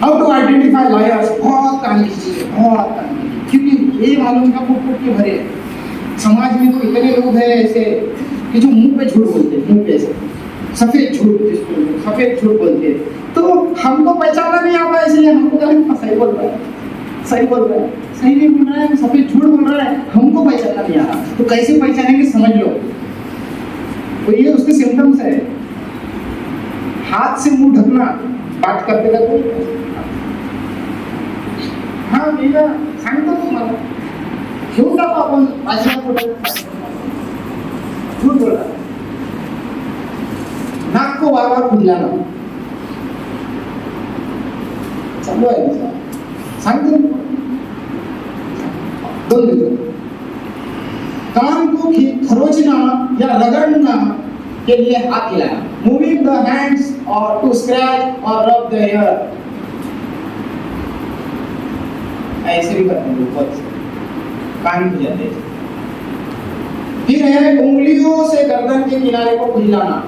how to identify liars, बहुत काम की चीज है, बहुत काम की, क्योंकि ये मालूम का फुट के भरे समाज में तो इतने लोग हैं ऐसे कि जो मुंह पे झूठ बोलते हैं, मुंह पे ऐसे सफेद झूठ, जिसको सफेद झूठ बोलते हैं। तो हमको पहचानना नहीं आता, इसलिए हमको क्या सही बोल रहा है, सही बोल रहा है, सही नहीं बोल रहा है, सफेद झूठ बोल रहा है, हमको पहचानना नहीं आ रहा। तो कैसे पहचानेंगे, समझ लो, तो ये उसके सिम्टम्स है। हाथ से मुंह ढकना, बात करते करते, हाँ मेरा सांगतो तुम्हाला घेऊन टाकू आपण झूठ बोल रहा, नाक को बार बार खुजलाना चालू है, सांगतो दोन मिनट। कान को खरोचना या रगड़ना के लिए हाथ हिलाना, मूविंग द हैंड्स और टू स्क्रैच और रब द हेयर, ऐसे भी करते हैं ऊपर से कान खुल जाते हैं। फिर है उंगलियों से गर्दन के किनारे को खुजलाना,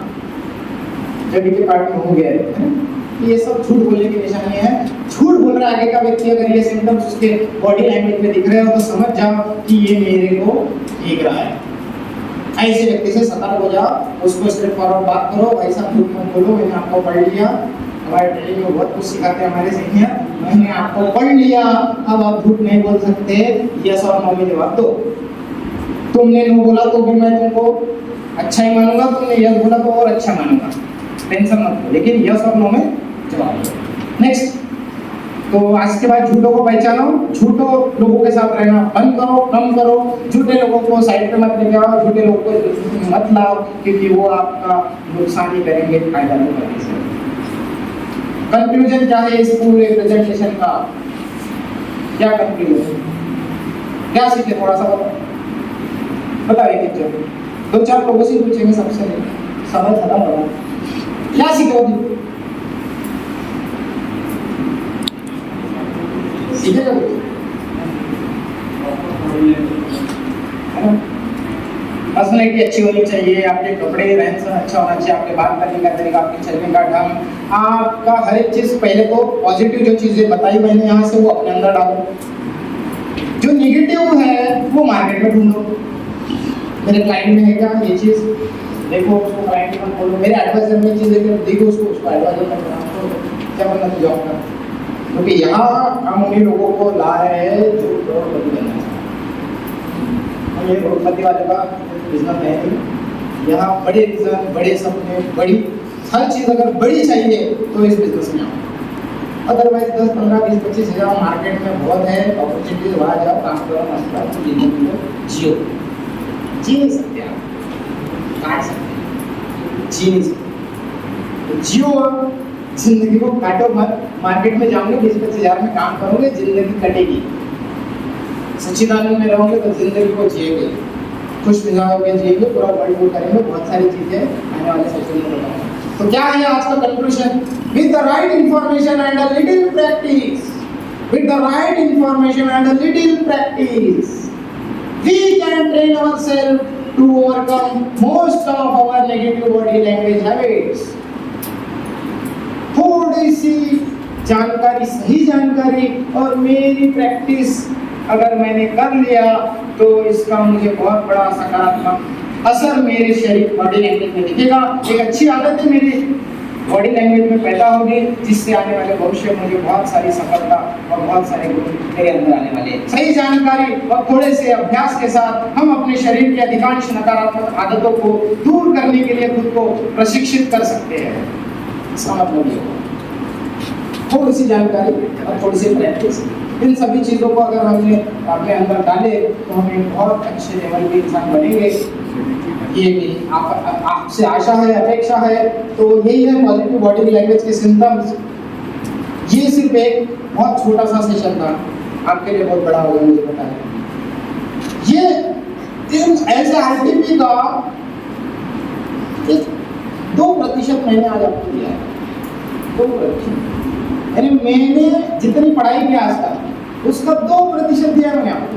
जब इनके पार्ट में हो गया है। ये सब झूठ बोलने की निशानी है। झूठ बोल रहा है आगे का व्यक्ति, अगर ये सिम्टम्स उसके बॉडी लैंग्वेज में दिख रहे हो तो समझ जाओ कि ये मेरे को भीग रहा है। ऐसे व्यक्ति से सतर्क हो जाओ, उसको स्ट्रेट फॉरवर्ड बात करो, भाई साहब झूठ मत बोलो, मैंने आपको पढ़ लिया, हमारे ट्रेनिंग में बहुत कुछ सिखाते हैं हमारे सीनियर, मैंने आपको पढ़ लिया, अब आप झूठ नहीं बोल सकते, यस और नो में जवाब दो। तुमने नो बोला तो भी मैं तुमको अच्छा ही मानूंगा, तुमने यस बोला तो और अच्छा मानूंगा, टेंशन मत लो, लेकिन यस और नो में जवाब दो। नेक्स्ट, तो आज के बाद झूठों को पहचानो, झूठों लोगों के साथ रहना बंद करो, कम करो, झूठे लोगों को साइड पे मत लेके आओ, झूठे लोगों को बिजनेस में मत लाओ, क्योंकि वो आपका नुकसान ही करेंगे, फायदा नहीं करेंगे। कंक्लूजन क्या है इस पूरे प्रेजेंटेशन का? क्या कंक्लूजन, क्या सीखे, थोड़ा सा बताइए टीचर। दो चार लोगों से पूछेंगे, सबसे समय खत्म होगा, क्या सीखे हो? सीखे जब पर्सनैलिटी अच्छी होनी चाहिए, आपके कपड़े रहन सहन अच्छा होना चाहिए, आपके बात करने का तरीका, आपके चलने का ढंग, आपका हर एक चीज। पहले तो पॉजिटिव जो चीजें बताई मैंने यहाँ से वो अपने अंदर डालो, जो नेगेटिव है वो मार्केट में ढूंढो। मेरे क्लाइंट में है क्या ये चीज, देखो उसको क्लाइंट में बोलो, मेरे एडवाइजर में चीज देखो उसको एडवाइजर में बनाओ, क्या बनना तो जॉब का। क्योंकि यहाँ हम उन्हीं लोगों को ला रहे हैं जो करोड़पति बनना चाहते हैं। ये करोड़पति वाले का बिजनेस है नहीं, यहाँ बड़े विजन, बड़े सपने, बड़ी हर चीज़ अगर बड़ी चाहिए तो इस बिजनेस में आओ। अदरवाइज 10, 15, 20, 25 हज़ार मार्केट में बहुत है, अपॉर्चुनिटीज वहाँ जाओ, काम करो, मस्त करो, जिंदगी को जियो। जी नहीं सकते आप, काट सकते, जी नहीं सकते, जियो जिंदगी को काटो मत। मार्केट में जाओगे 20-25 हज़ार में काम करोगे, जिंदगी कटेगी। सच्चिदानंद में रहोगे तो जिंदगी को जिएंगे, खुश मिजाज में जिएंगे, पूरा वर्ल्ड टूर करेंगे, बहुत सारी चीजें आने वाले सेशन में बताऊंगा। तो क्या है आज का conclusion? With the right information and a little practice, with the right information and a little practice, we can train ourselves to overcome most of our negative body language habits. थोड़ी सी जानकारी, सही जानकारी और मेरी प्रैक्टिस अगर मैंने कर लिया तो इसका मुझे बहुत बड़ा सकारात्मक असर मेरे शरीर बॉडी लैंग्वेज में दिखेगा। एक अच्छी आदत है मेरी बॉडी लैंग्वेज में पैदा होगी, जिससे आने वाले भविष्य में मुझे बहुत सारी सफलता और बहुत सारे गुण मेरे अंदर आने वाले हैं। सही जानकारी और थोड़े से अभ्यास के साथ हम अपने शरीर की अधिकांश नकारात्मक आदतों को दूर करने के लिए खुद को प्रशिक्षित कर सकते हैं। इसका मतलब ये थोड़ी सी जानकारी और थोड़ी सी प्रैक्टिस, इन सभी चीज़ों को अगर हमने अपने अंदर डाले तो हम एक बहुत अच्छे लेवल के इंसान बनेंगे। ये भी आपसे आशा है, अपेक्षा है। तो यही है पॉजिटिव बॉडी लैंग्वेज के सिम्टम्स। ये सिर्फ एक बहुत छोटा सा सेशन था, आपके लिए बहुत बड़ा होगा मुझे पता है। ये ऐसे आरटीपी का 2% मैंने आज आपको दिया है, 2%। यानी मैंने जितनी पढ़ाई की आज तक उसका 2% दिया मैंने आपको,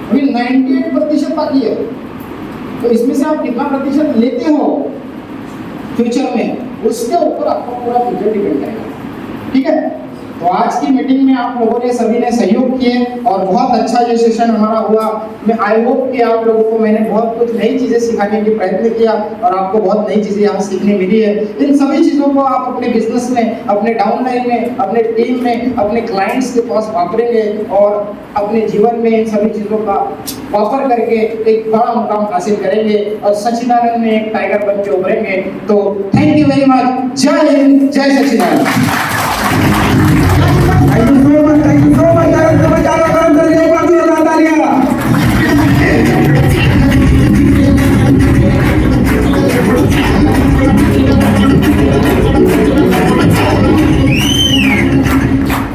अभी 98% बाकी है। तो इसमें से आप कितना प्रतिशत लेते हो फ्यूचर में, उसके ऊपर आपका पूरा फ्यूचर डिपेंड करेगा। ठीक है, तो आज की मीटिंग में आप लोगों ने सभी ने सहयोग किए और बहुत अच्छा ये सेशन हमारा हुआ। मैं आई होप कि आप लोगों को मैंने बहुत कुछ नई चीज़ें सिखाने की प्रयत्न किया और आपको बहुत नई चीज़ें यहाँ सीखने मिली है। इन सभी चीज़ों को आप अपने बिजनेस में, अपने डाउनलाइन में, अपने टीम में, अपने क्लाइंट्स के पास वापरेंगे और अपने जीवन में इन सभी चीज़ों का वापर करके एक बड़ा मुकाम हासिल करेंगे और सच्चिदानंद में एक टाइगर बन के उभरेंगे। तो थैंक यू वेरी मच। जय हिंद, जय सच्चिदानंद। Thank you so much, thank you so much.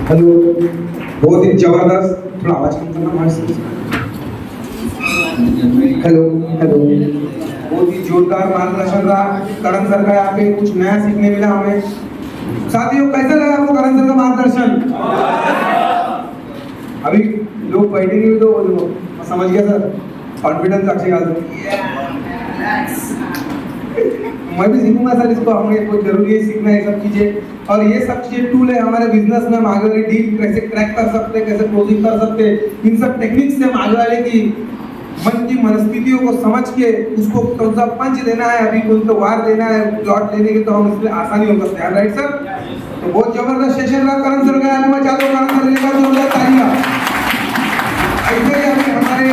Hello, बहुत ही जबरदस्त, थोड़ा आवाज कम करना हमारे से। हेलो हेलो, बहुत ही जोरदार मार्गदर्शन रहा करण सर का, यहाँ पे कुछ नया सीखने मिला हमें। साथियों, कैसा लगा आपको करण सर का मार्गदर्शन? अभी लोग बैठेंगे तो वो समझ गया सर, कॉन्फिडेंस अच्छी बात है। मैं भी सीखूंगा सर इसको, हमें बहुत जरूरी है सीखना ये सब चीजें। और ये सब चीजें टूल है हमारे बिजनेस में, हम आगे वाले डील कैसे क्रैक कर सकते, कैसे क्लोजिंग कर सकते, इन सब टेक्निक्स से हम आगे वाले की मन की मनस्थितियों को समझ के उसको कौन सा पंच देना है, अभी कौन सा वार देना है, प्लॉट लेने के, तो हम इसमें आसानी हो सकते हैं। Right sir? तो बहुत जबरदस्त सेशन रहा करण सर का, मैं चाहता हूँ करण सर लेकर जोरदार तालियां। ऐसे ही हमारे